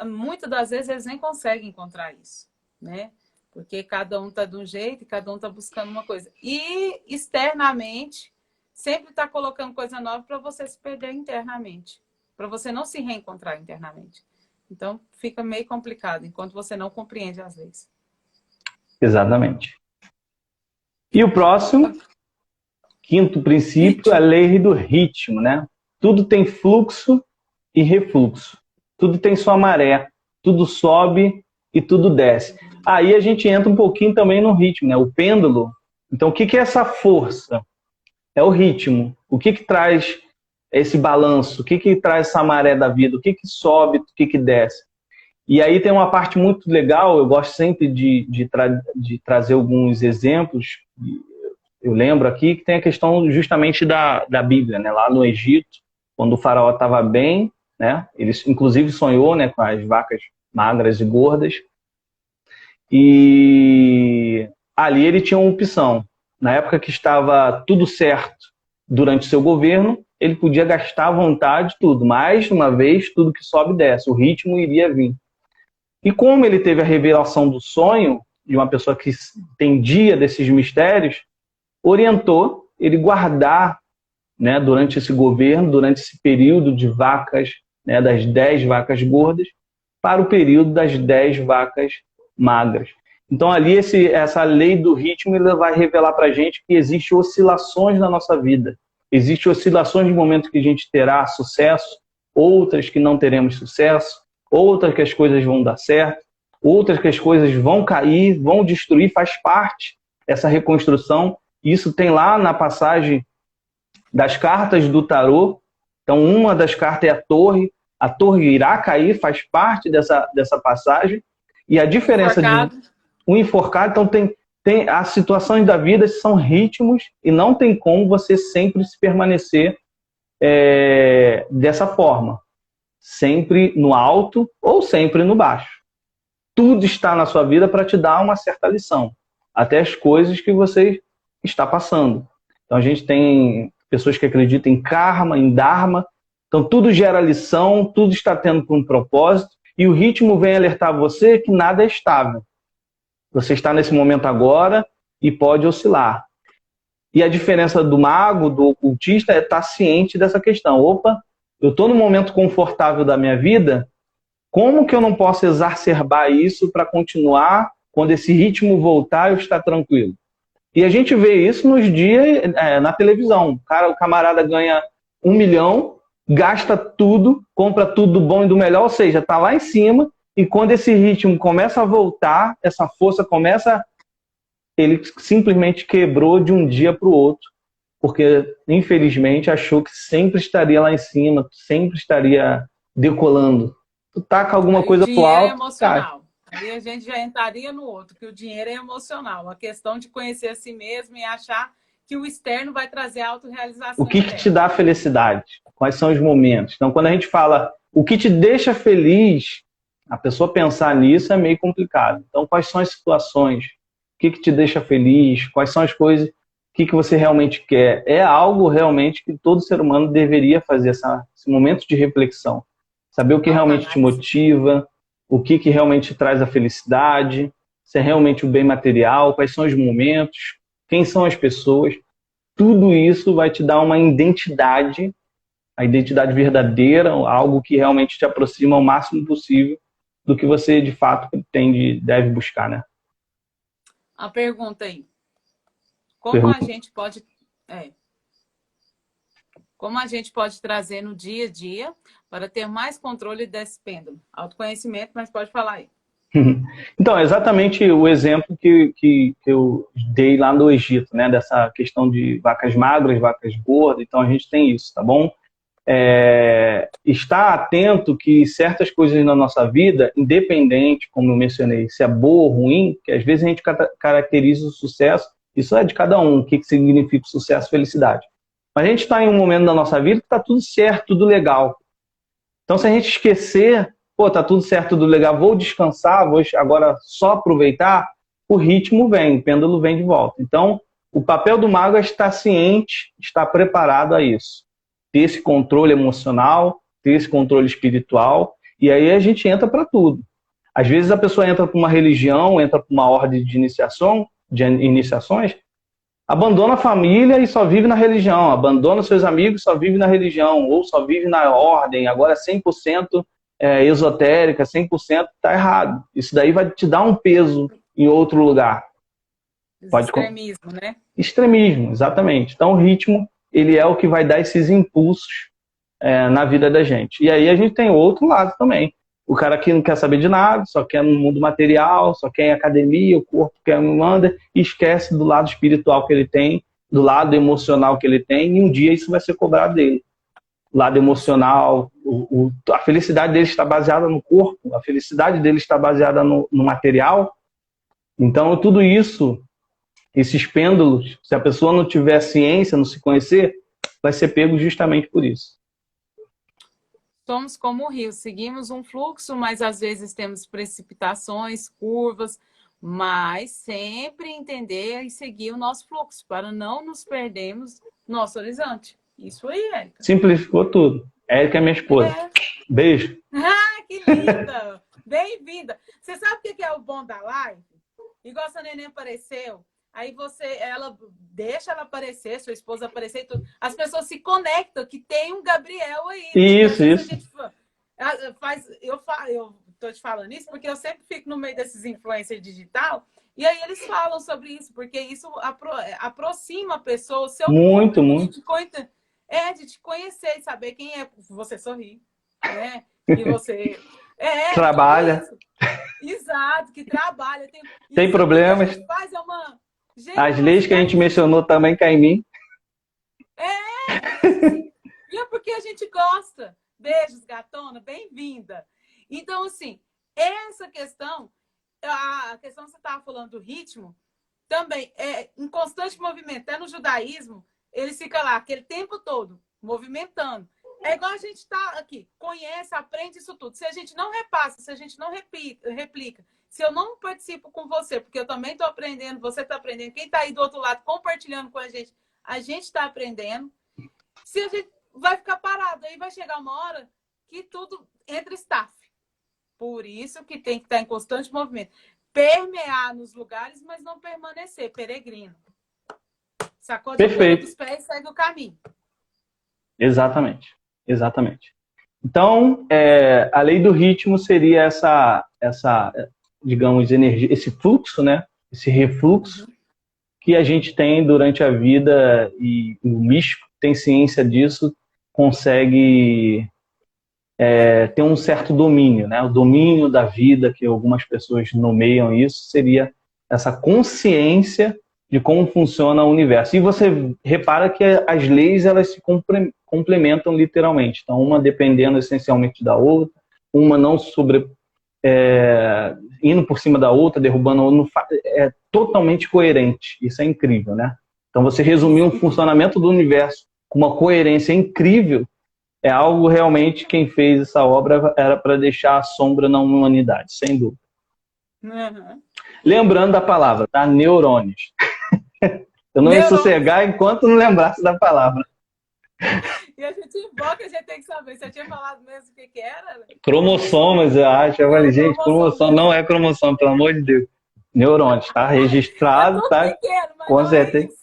muitas das vezes eles nem conseguem encontrar isso, né? Porque cada um está de um jeito e cada um está buscando uma coisa. E externamente, sempre está colocando coisa nova para você se perder internamente, para você não se reencontrar internamente. Então, fica meio complicado, enquanto você não compreende as leis. Exatamente. E o próximo, quinto princípio, é a lei do ritmo, né? Tudo tem fluxo e refluxo. Tudo tem sua maré. Tudo sobe e tudo desce. Aí a gente entra um pouquinho também no ritmo, né? O pêndulo. Então, o que é essa força? É o ritmo. O que traz esse balanço? O que traz essa maré da vida? O que sobe, o que desce? E aí tem uma parte muito legal, eu gosto sempre de trazer alguns exemplos. Eu lembro aqui que tem a questão justamente da Bíblia, né? Lá no Egito, quando o faraó estava bem, né? Ele inclusive sonhou, né, com as vacas magras e gordas. E ali ele tinha uma opção. Na época que estava tudo certo durante o seu governo, ele podia gastar à vontade tudo. Mais uma vez, tudo que sobe desce. O ritmo iria vir. E como ele teve a revelação do sonho, de uma pessoa que entendia desses mistérios, orientou ele guardar, né, durante esse governo, durante esse período de vacas, né, das 10 vacas gordas, para o período das 10 vacas magras. Então ali essa lei do ritmo ela vai revelar para a gente que existem oscilações na nossa vida. Existem oscilações de momentos que a gente terá sucesso, outras que não teremos sucesso, outras que as coisas vão dar certo, outras que as coisas vão cair, vão destruir, faz parte dessa reconstrução. Isso tem lá na passagem das cartas do tarô. Então, uma das cartas é a torre irá cair, faz parte dessa passagem. E a diferença de um enforcado, então tem as situações da vida são ritmos e não tem como você sempre se permanecer dessa forma. Sempre no alto ou sempre no baixo. Tudo está na sua vida para te dar uma certa lição. Até as coisas que você está passando. Então a gente tem pessoas que acreditam em karma, em dharma. Então tudo gera lição, tudo está tendo um propósito. E o ritmo vem alertar você que nada é estável. Você está nesse momento agora e pode oscilar. E a diferença do mago, do ocultista, é estar ciente dessa questão. Opa, eu estou num momento confortável da minha vida, como que eu não posso exacerbar isso para continuar, quando esse ritmo voltar, eu estar tranquilo? E a gente vê isso nos dias na televisão. O camarada ganha 1 milhão, gasta tudo, compra tudo do bom e do melhor, ou seja, está lá em cima, e quando esse ritmo começa a voltar, essa força começa, ele simplesmente quebrou de um dia para o outro, porque, infelizmente, achou que sempre estaria lá em cima, sempre estaria decolando. Tu taca alguma coisa pro alto, é emocional. Aí a gente já entraria no outro, que o dinheiro é emocional. A questão de conhecer a si mesmo e achar que o externo vai trazer autorrealização. O que te dá felicidade? Quais são os momentos? Então, quando a gente fala o que te deixa feliz, a pessoa pensar nisso é meio complicado. Então, quais são as situações? O que te deixa feliz? Quais são as coisas? O que você realmente quer? É algo realmente que todo ser humano deveria fazer, esse momento de reflexão. Saber o que realmente te motiva, o que realmente traz a felicidade, se é realmente o bem material, quais são os momentos, quem são as pessoas. Tudo isso vai te dar uma identidade, a identidade verdadeira, algo que realmente te aproxima ao máximo possível do que você, de fato, deve buscar, né? A pergunta aí. Como a gente pode trazer no dia a dia para ter mais controle desse pêndulo? Autoconhecimento, mas pode falar aí. Então, exatamente o exemplo que eu dei lá no Egito, né? Dessa questão de vacas magras, vacas gordas. Então, a gente tem isso, tá bom? Estar atento que certas coisas na nossa vida, independente, como eu mencionei, se é boa ou ruim, que às vezes a gente caracteriza o sucesso, isso é de cada um, o que significa sucesso e felicidade. Mas a gente está em um momento da nossa vida que está tudo certo, tudo legal. Então, se a gente esquecer, tá tudo certo, tudo legal, vou descansar, vou agora só aproveitar, o ritmo vem, o pêndulo vem de volta. Então, o papel do mago é estar ciente, estar preparado a isso. Ter esse controle emocional, ter esse controle espiritual, e aí a gente entra para tudo. Às vezes a pessoa entra para uma religião, entra para uma ordem de iniciações, abandona a família e só vive na religião, abandona seus amigos e só vive na religião, ou só vive na ordem, agora 100% esotérica, 100% está errado. Isso daí vai te dar um peso em outro lugar. Extremismo, né? Extremismo, exatamente. Então o ritmo, ele é o que vai dar esses impulsos na vida da gente. E aí a gente tem outro lado também. O cara que não quer saber de nada, só quer no mundo material, só quer em academia, o corpo que me manda, e esquece do lado espiritual que ele tem, do lado emocional que ele tem, e um dia isso vai ser cobrado dele. O lado emocional, a felicidade dele está baseada no corpo, a felicidade dele está baseada no material. Então, tudo isso, esses pêndulos, se a pessoa não tiver ciência, não se conhecer, vai ser pego justamente por isso. Somos como o rio, seguimos um fluxo, mas às vezes temos precipitações, curvas, mas sempre entender e seguir o nosso fluxo, para não nos perdermos no nosso horizonte. Isso aí, Érica. Simplificou tudo. Érica é minha esposa. Beijo. Ah, que linda! Bem-vinda! Você sabe o que é o bom da live? Igual essa neném apareceu, aí ela deixa ela aparecer, sua esposa aparecer e tudo. As pessoas se conectam, que tem um Gabriel aí. Isso. Eu tô te falando isso porque eu sempre fico no meio desses influencers digital e aí eles falam sobre isso, porque isso aproxima a pessoa, o seu muito. de te conhecer e saber quem é. Você sorri, né? E você trabalha. Exato, que trabalha. Tem problemas. Faz as leis que a gente mencionou também caem em mim. E é porque a gente gosta. Beijos, gatona, bem-vinda. Então, assim, essa questão, a questão que você estava falando do ritmo, também é em constante movimento. Até no judaísmo, ele fica lá aquele tempo todo, movimentando. É igual a gente está aqui, conhece, aprende isso tudo. Se a gente não repassa, se a gente não replica, se eu não participo com você, porque eu também estou aprendendo, você está aprendendo, quem está aí do outro lado compartilhando com a gente está aprendendo. Se a gente vai ficar parado, aí vai chegar uma hora que tudo entra staff. Por isso que tem que estar em constante movimento. Permear nos lugares, mas não permanecer peregrino. Sacode a poeira dos pés e segue o caminho. Exatamente. Então, a lei do ritmo seria essa digamos, energia, esse fluxo, né? Esse refluxo que a gente tem durante a vida, e o místico tem ciência disso, consegue ter um certo domínio, né? O domínio da vida, que algumas pessoas nomeiam isso, seria essa consciência de como funciona o universo. E você repara que as leis, elas se complementam literalmente. Então, uma dependendo essencialmente da outra, uma não indo por cima da outra, derrubando a outra, é totalmente coerente. Isso é incrível, né? Então, você resumir um funcionamento do universo com uma coerência incrível é algo realmente, quem fez essa obra era para deixar a sombra na humanidade, sem dúvida. Lembrando da palavra, tá? Neurônios. Eu não ia sossegar enquanto não lembrasse da palavra. E a gente invoca, a gente tem que saber. Você tinha falado mesmo o que era? Né? Cromossomas, eu acho. Eu falei, gente, cromossomo não é cromossomo, pelo amor de Deus. Neurônios, tá? Registrado, tá? Pequeno, mas com certeza.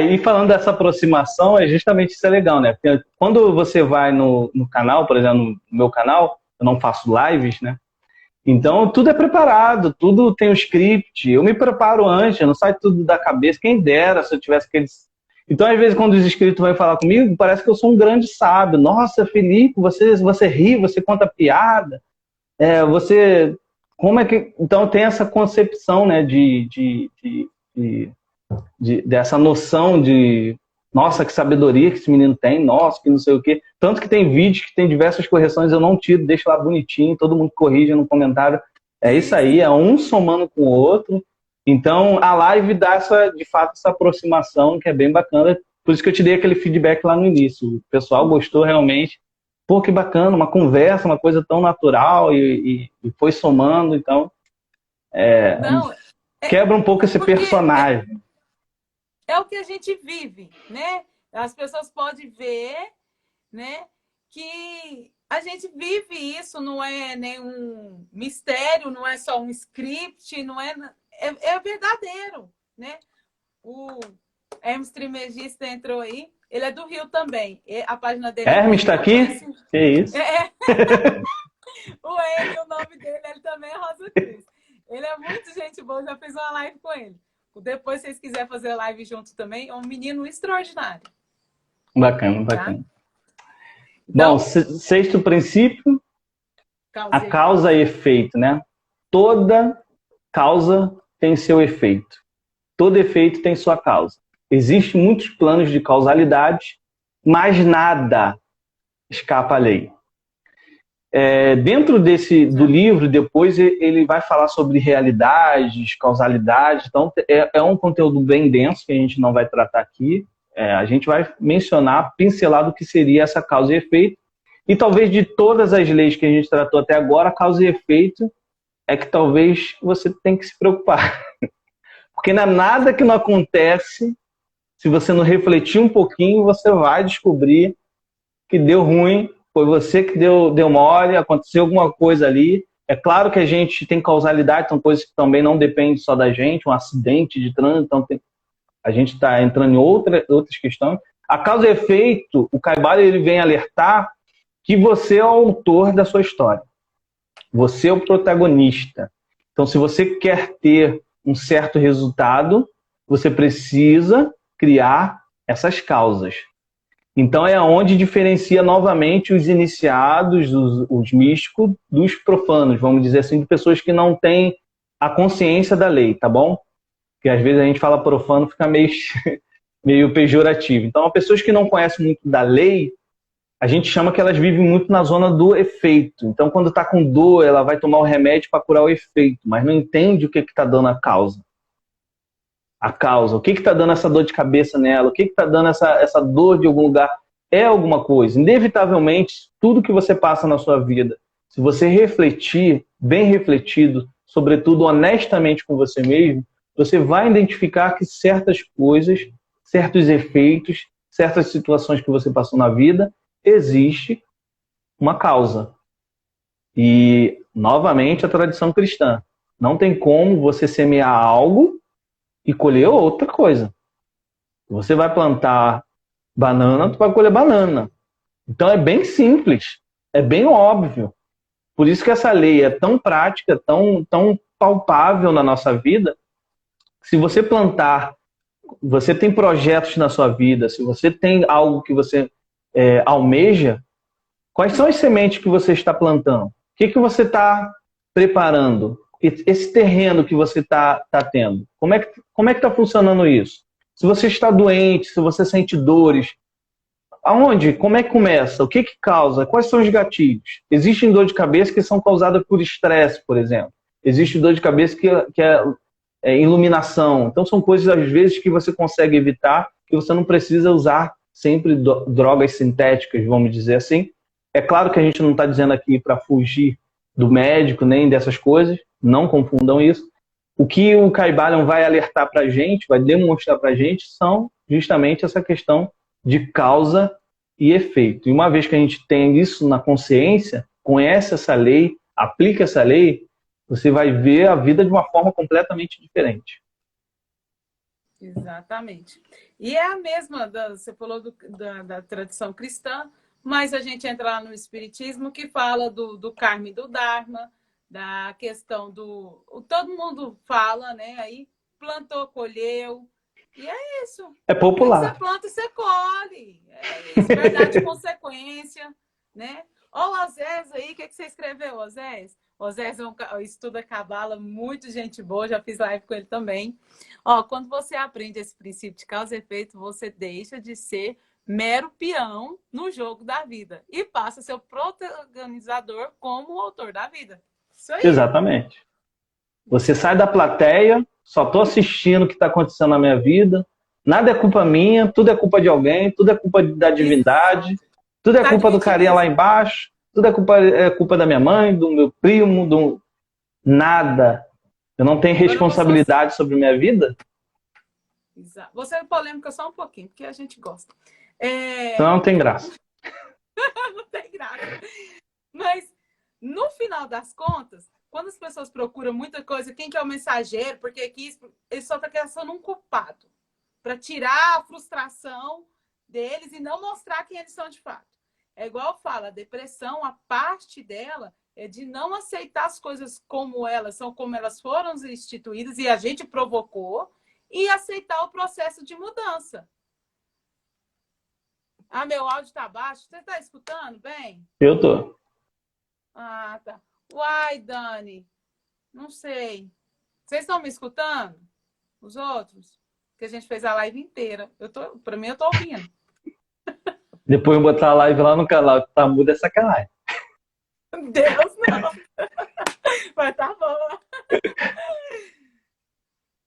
E falando dessa aproximação, justamente isso é legal, né? Porque quando você vai no canal, por exemplo, no meu canal, eu não faço lives, né? Então, tudo é preparado, tudo tem um script. Eu me preparo antes, não sai tudo da cabeça. Quem dera se eu tivesse aqueles... Então, às vezes, quando os inscritos vão falar comigo, parece que eu sou um grande sábio. Nossa, Felipe, você ri, você conta piada. Como é que... Então, tem essa concepção, né, dessa noção de... Nossa, que sabedoria que esse menino tem, nossa, que não sei o quê. Tanto que tem vídeos que tem diversas correções, eu não tiro, deixo lá bonitinho, todo mundo corrige no comentário. É isso aí, é um somando com o outro. Então, a live dá, de fato, essa aproximação, que é bem bacana. Por isso que eu te dei aquele feedback lá no início. O pessoal gostou realmente. Pô, que bacana, uma conversa, uma coisa tão natural e foi somando. Então, quebra um pouco esse personagem. É o que a gente vive, né? As pessoas podem ver, né? que a gente vive isso, não é nenhum mistério, não é só um script, não é, é verdadeiro, né? O Hermes Trismegisto entrou aí, ele é do Rio também, a página dele é Hermes está muito aqui? conhecida. Que isso? O nome dele, ele também é Rosa Cruz. Ele é muito gente boa, já fiz uma live com ele. Depois, se vocês quiserem fazer live junto também, é um menino extraordinário. Bacana, bacana. Tá? Então, bom, sexto princípio, a causa e efeito, né? Toda causa tem seu efeito. Todo efeito tem sua causa. Existem muitos planos de causalidade, mas nada escapa à lei. Dentro do livro, depois ele vai falar sobre realidades, causalidade. Então, é um conteúdo bem denso que a gente não vai tratar aqui. A gente vai mencionar, pincelar do que seria essa causa e efeito. E talvez de todas as leis que a gente tratou até agora, a causa e efeito é que talvez você tenha que se preocupar. Porque não é nada que não acontece, se você não refletir um pouquinho, você vai descobrir que deu ruim, foi você que deu mole, aconteceu alguma coisa ali. É claro que a gente tem causalidade, são coisas que também não dependem só da gente, um acidente de trânsito, então a gente está entrando em outras questões. A causa e efeito, o Caibalion ele vem alertar que você é o autor da sua história. Você é o protagonista. Então, se você quer ter um certo resultado, você precisa criar essas causas. Então, é onde diferencia novamente os iniciados, os místicos, dos profanos, vamos dizer assim, de pessoas que não têm a consciência da lei, tá bom? Porque às vezes a gente fala profano, fica meio pejorativo. Então, pessoas que não conhecem muito da lei, a gente chama que elas vivem muito na zona do efeito. Então, quando está com dor, ela vai tomar o remédio para curar o efeito, mas não entende o que está dando a causa. A causa, o que está dando essa dor de cabeça nela, o que está dando essa dor de algum lugar, é alguma coisa. Inevitavelmente, tudo que você passa na sua vida, se você refletir, bem refletido, sobretudo honestamente com você mesmo, você vai identificar que certas coisas, certos efeitos, certas situações que você passou na vida, existe uma causa. E, novamente, a tradição cristã. Não tem como você semear algo e colher outra coisa. Você vai plantar banana, tu vai colher banana. Então é bem simples, é bem óbvio. Por isso que essa lei é tão prática, tão palpável na nossa vida. Se você plantar, você tem projetos na sua vida, se você tem algo que você almeja, quais são as sementes que você está plantando? O que você está preparando? Esse terreno que você está tendo, como é que está funcionando isso? Se você está doente, se você sente dores, aonde? Como é que começa? O que causa? Quais são os gatilhos? Existem dor de cabeça que são causadas por estresse, por exemplo. Existe dor de cabeça que é iluminação. Então são coisas, às vezes, que você consegue evitar, que você não precisa usar sempre drogas sintéticas, vamos dizer assim. É claro que a gente não está dizendo aqui para fugir do médico, nem dessas coisas, não confundam isso. O que o Caibalion vai alertar para a gente, vai demonstrar para a gente, são justamente essa questão de causa e efeito. E uma vez que a gente tem isso na consciência, conhece essa lei, aplica essa lei, você vai ver a vida de uma forma completamente diferente. Exatamente. E é a mesma, você falou da tradição cristã, mas a gente entra lá no Espiritismo, que fala do Karma e do Dharma, da questão do... Todo mundo fala, né? Aí plantou, colheu, e é isso. É popular. Você planta e você colhe. É isso, verdade, consequência, né? Ó, o Osés aí, o que você escreveu, Osés? Osés estuda Cabala, muito gente boa, já fiz live com ele também. Ó, quando você aprende esse princípio de causa e efeito, você deixa de ser mero peão no jogo da vida e passa a ser o protagonizador como o autor da vida. Isso aí. Exatamente. Você sai da plateia, só estou assistindo o que está acontecendo na minha vida, nada é culpa minha, tudo é culpa de alguém, tudo é culpa da divindade, tudo é culpa do carinha lá embaixo, tudo é culpa da minha mãe, do meu primo, nada. Eu não tenho responsabilidade sobre minha vida? Exato. Você é polêmica só um pouquinho, porque a gente gosta. Então não tem graça. Não tem graça. Mas, no final das contas, quando as pessoas procuram muita coisa, quem que é o mensageiro, porque aqui ele só está caçando um culpado, para tirar a frustração deles e não mostrar quem eles são de fato. É igual fala, a depressão, a parte dela é de não aceitar as coisas como elas são, como elas foram instituídas e a gente provocou, e aceitar o processo de mudança. Ah, meu áudio tá baixo. Você tá escutando bem? Eu tô. Ah, tá. Uai, Dani. Não sei. Vocês estão me escutando? Os outros? Que a gente fez a live inteira. Pra mim, eu tô ouvindo. Depois botar a live lá no canal que tá mudo é sacanagem. Deus, não. Mas tá bom.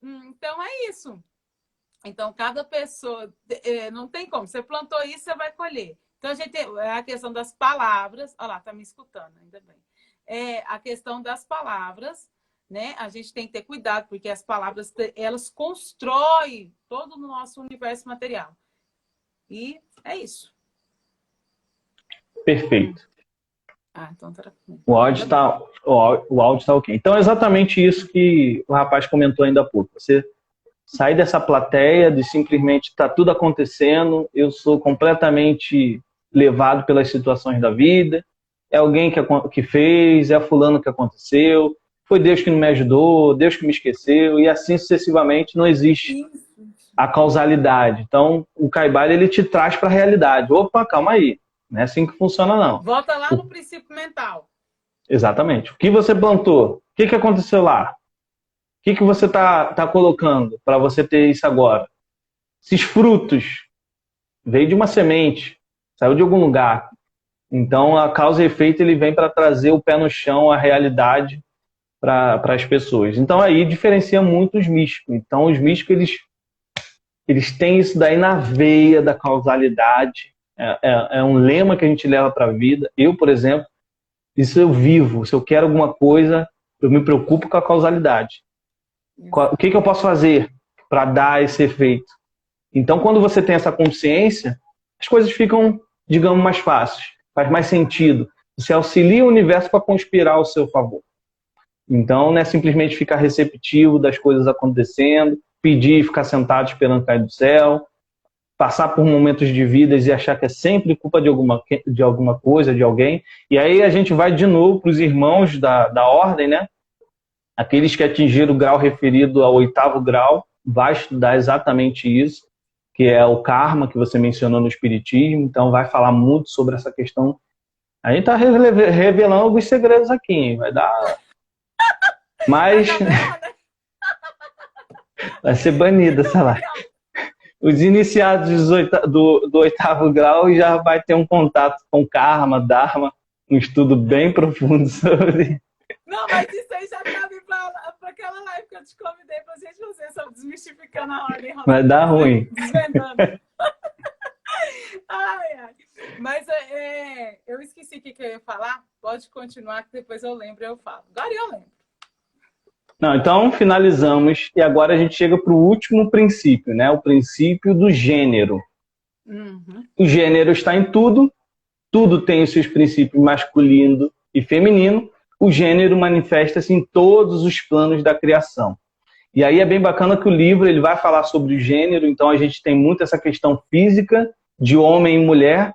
Então é isso. Então, cada pessoa, não tem como. Você plantou isso, você vai colher. Então, a gente tem a questão das palavras. Olha lá, tá me escutando, ainda bem. A questão das palavras, né? A gente tem que ter cuidado, porque as palavras, elas constroem todo o nosso universo material. E é isso. Perfeito. Então tá. O áudio tá ok. Então, é exatamente isso que o rapaz comentou ainda há pouco. Você sai dessa plateia de simplesmente tá tudo acontecendo, eu sou completamente levado pelas situações da vida, é alguém que fez, é fulano que aconteceu, foi Deus que não me ajudou, Deus que me esqueceu, e assim sucessivamente. Não existe a causalidade. Então, o Caibalion, ele te traz para a realidade. Opa, calma aí, não é assim que funciona, não. Volta lá no princípio mental. Exatamente. O que você plantou? O que aconteceu lá? O que você tá colocando para você ter isso agora? Esses frutos veio de uma semente, saiu de algum lugar. Então, a causa e efeito, ele vem para trazer o pé no chão, a realidade para as pessoas. Então, aí diferencia muito os místicos. Então, os místicos, eles têm isso daí na veia da causalidade. É um lema que a gente leva para a vida. Eu, por exemplo, isso eu vivo. Se eu quero alguma coisa, eu me preocupo com a causalidade. O que eu posso fazer para dar esse efeito? Então, quando você tem essa consciência, as coisas ficam, digamos, mais fáceis. Faz mais sentido. Você auxilia o universo para conspirar ao seu favor. Então, não é simplesmente ficar receptivo das coisas acontecendo, pedir e ficar sentado esperando cair do céu, passar por momentos de vidas e achar que é sempre culpa de alguma coisa, de alguém. E aí a gente vai de novo para os irmãos da ordem, né? Aqueles que atingiram o grau referido ao 8º grau, vai estudar exatamente isso, que é o karma que você mencionou no Espiritismo. Então vai falar muito sobre essa questão. A gente está revelando alguns segredos aqui, hein? Vai dar... Mas vai ser banida, sei lá. Os iniciados do 8º grau já vai ter um contato com karma, dharma, um estudo bem profundo sobre... Não, mas isso aí já cabe para aquela live que eu te convidei para a gente fazer sobre desmistificando a ordem. Vai dar ruim. Desvendando. Ai. Mas eu esqueci o que eu ia falar. Pode continuar, que depois eu lembro e eu falo. Agora eu lembro. Não, então finalizamos e agora a gente chega para o último princípio, né? O princípio do gênero. Uhum. O gênero está em tudo, tudo tem os seus princípios masculino e feminino. O gênero manifesta-se em todos os planos da criação. E aí é bem bacana que o livro ele vai falar sobre o gênero, então a gente tem muito essa questão física de homem e mulher.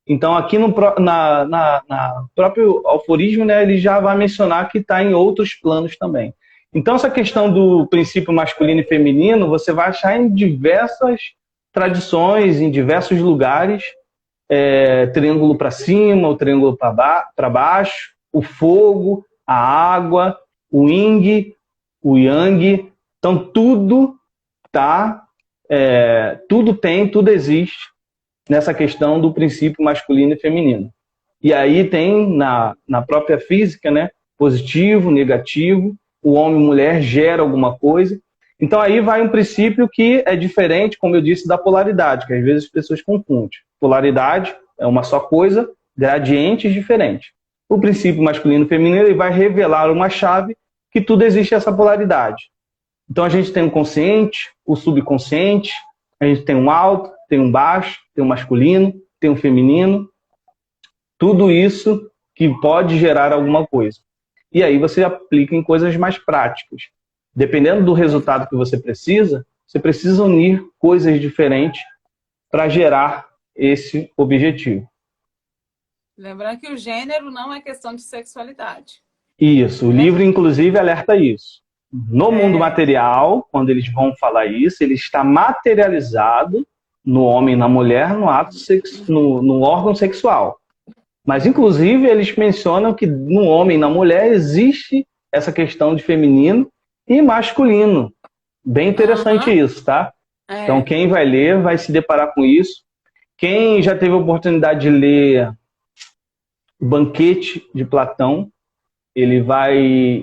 Então aqui na próprio aforismo, né, ele já vai mencionar que está em outros planos também. Então essa questão do princípio masculino e feminino você vai achar em diversas tradições, em diversos lugares, triângulo para cima, o triângulo para baixo, o fogo, a água, o yin, o yang. Então tudo tudo existe nessa questão do princípio masculino e feminino. E aí tem na própria física, né, positivo, negativo, o homem e mulher gera alguma coisa. Então aí vai um princípio que é diferente, como eu disse, da polaridade, que às vezes as pessoas confundem. Polaridade é uma só coisa, gradientes diferentes. O princípio masculino e feminino ele vai revelar uma chave que tudo existe essa polaridade. Então a gente tem um consciente, o subconsciente, a gente tem um alto, tem um baixo, tem um masculino, tem um feminino. tudo isso que pode gerar alguma coisa. E aí você aplica em coisas mais práticas. Dependendo do resultado que você precisa unir coisas diferentes para gerar esse objetivo. Lembrando que o gênero não é questão de sexualidade. Isso, o livro, inclusive, alerta isso. No mundo material, quando eles vão falar isso, ele está materializado no homem e na mulher no ato no órgão sexual. Mas, inclusive, eles mencionam que no homem e na mulher existe essa questão de feminino e masculino. Bem interessante isso, tá? Então, quem vai ler vai se deparar com isso. Quem já teve a oportunidade de ler O Banquete de Platão, ele vai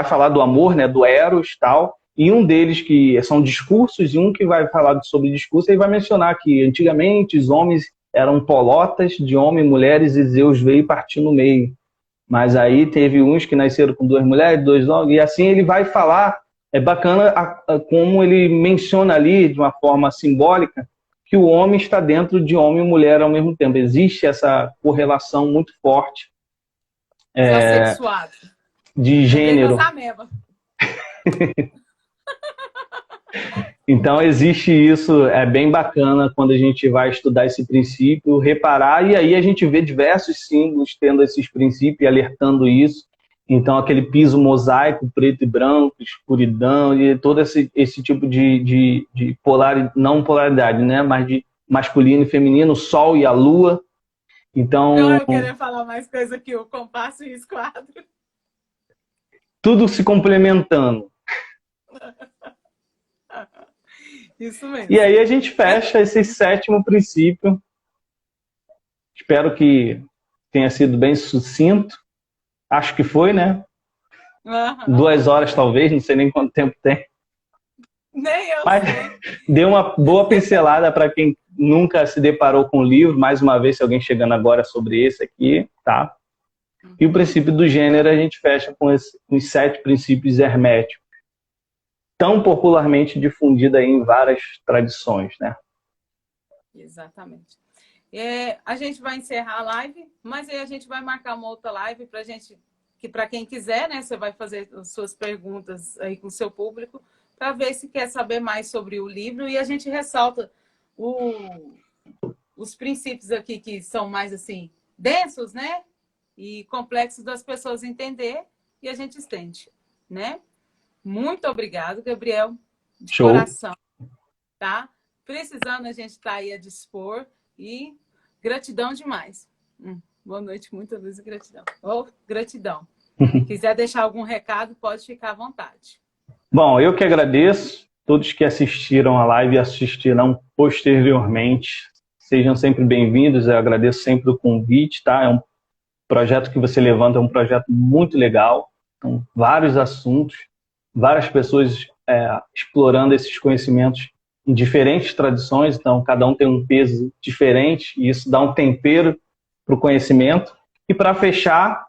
falar do amor, né, do Eros e tal, e um deles que são discursos, e um que vai falar sobre discurso, ele vai mencionar que antigamente os homens eram polotas de homem e mulheres, e Zeus veio e partiu no meio. Mas aí teve uns que nasceram com 2 mulheres, 2 homens, e assim ele vai falar. É bacana como ele menciona ali, de uma forma simbólica, que o homem está dentro de homem e mulher ao mesmo tempo. Existe essa correlação muito forte de gênero. Então existe isso, é bem bacana quando a gente vai estudar esse princípio, reparar, e aí a gente vê diversos símbolos tendo esses princípios e alertando isso. Então aquele piso mosaico, preto e branco, escuridão, e todo esse tipo de não polaridade, né? Mas de masculino e feminino, o sol e a lua. Então, eu queria falar mais coisa que o compasso e o esquadro. Tudo se complementando. Isso mesmo. E aí a gente fecha esse 7º princípio. Espero que tenha sido bem sucinto. Acho que foi, né? 2 horas talvez, não sei nem quanto tempo tem. Nem eu Mas sei. Deu uma boa pincelada para quem nunca se deparou com o livro. Mais uma vez, se alguém chegando agora sobre esse aqui, tá? E o princípio do gênero a gente fecha com os 7 princípios herméticos, tão popularmente difundido aí em várias tradições, né? Exatamente. A gente vai encerrar a live, mas aí a gente vai marcar uma outra live para gente, que para quem quiser, né? Você vai fazer as suas perguntas aí com o seu público para ver se quer saber mais sobre o livro, e a gente ressalta os princípios aqui que são mais assim densos, né? E complexos das pessoas entender, e a gente estende, né? Muito obrigado, Gabriel, de Show. Coração, tá? Precisando, a gente está aí a dispor, e gratidão demais. Boa noite, muita luz e gratidão. Gratidão. Quiser deixar algum recado, pode ficar à vontade. Bom, eu que agradeço. Todos que assistiram a live e assistirão posteriormente, sejam sempre bem-vindos. Eu agradeço sempre o convite, tá? É um projeto que você levanta, é um projeto muito legal. Então, vários assuntos, várias pessoas explorando esses conhecimentos em diferentes tradições, então cada um tem um peso diferente, e isso dá um tempero para o conhecimento. E para fechar,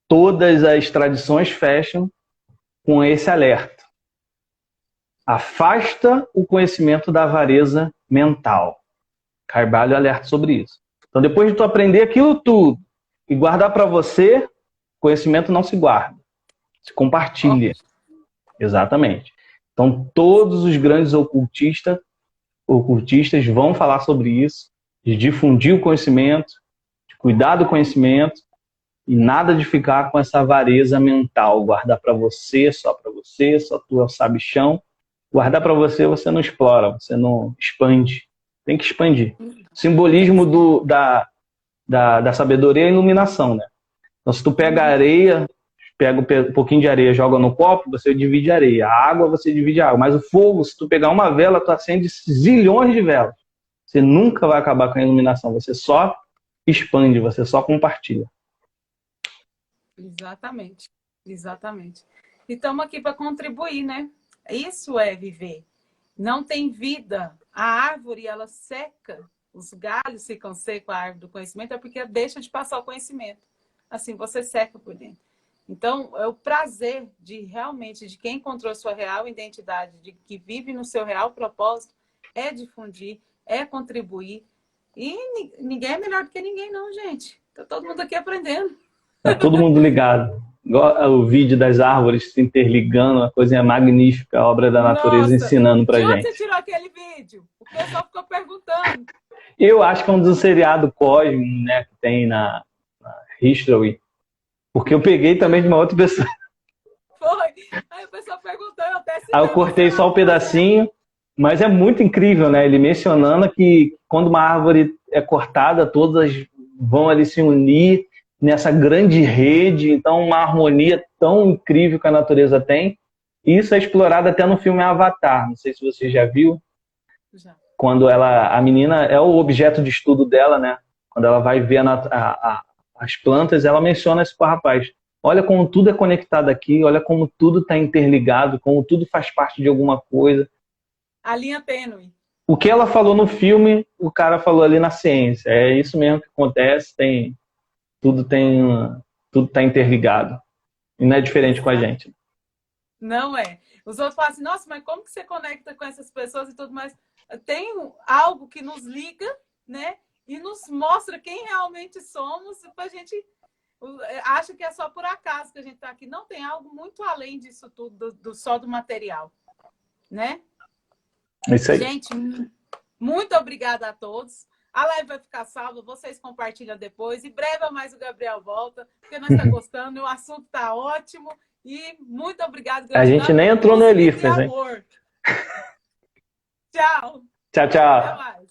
todas as tradições fecham com esse alerta. Afasta o conhecimento da avareza mental. Carvalho alerta sobre isso. Então, depois de tu aprender aquilo tudo e guardar para você, conhecimento não se guarda, se compartilha. Exatamente. Então, todos os grandes ocultistas vão falar sobre isso, de difundir o conhecimento, de cuidar do conhecimento, e nada de ficar com essa avareza mental, guardar para você, só tu é o sabichão. Guardar para você, você não explora, você não expande. Tem que expandir. O simbolismo da sabedoria é a iluminação, né? Então, se tu pega a areia, pega um pouquinho de areia, joga no copo, você divide a areia. A água, você divide a água. Mas o fogo, se tu pegar uma vela, tu acende zilhões de velas. Você nunca vai acabar com a iluminação. Você só expande, você só compartilha. Exatamente. Exatamente. E estamos aqui para contribuir, né? Isso é viver. Não tem vida. A árvore, ela seca. Os galhos ficam secos, a árvore do conhecimento, é porque deixa de passar o conhecimento. Assim, você seca por dentro. Então, é o prazer de realmente, de quem encontrou a sua real identidade, de que vive no seu real propósito, é difundir, é contribuir. E ninguém é melhor do que ninguém, não, gente. Tá todo mundo aqui aprendendo. Tá todo mundo ligado. O vídeo das árvores se interligando, uma coisa magnífica, a obra da natureza Nossa, ensinando pra de onde você gente. tirou aquele vídeo? O pessoal ficou perguntando. Eu acho que é um dos seriado Cosmo, né, que tem na History, porque eu peguei também de uma outra pessoa. Foi. Aí o pessoal perguntou, eu até Aí eu cortei só o pedacinho, mas é muito incrível, né? Ele mencionando que quando uma árvore é cortada, todas vão ali se unir nessa grande rede, então uma harmonia tão incrível que a natureza tem. E isso é explorado até no filme Avatar, não sei se você já viu, Já. quando a menina é o objeto de estudo dela, né? Quando ela vai ver as plantas, ela menciona isso para o rapaz. Olha como tudo é conectado aqui, olha como tudo está interligado, como tudo faz parte de alguma coisa. A linha tênue. O que ela falou no filme, o cara falou ali na ciência. É isso mesmo que acontece, tudo está interligado. E não é diferente com a gente. Não é. Os outros falam assim, nossa, mas como que você conecta com essas pessoas e tudo mais? Tem algo que nos liga, né? E nos mostra quem realmente somos, e a gente acha que é só por acaso que a gente está aqui. Não, tem algo muito além disso tudo, só do material, né? É isso aí. Gente, muito obrigada a todos. A live vai ficar salva, vocês compartilham depois. Em breve mais o Gabriel volta, porque nós estamos gostando, o assunto está ótimo. E muito obrigada. A gente nem entrou no Eliphas, hein? Tchau. Tchau, tchau. Até mais.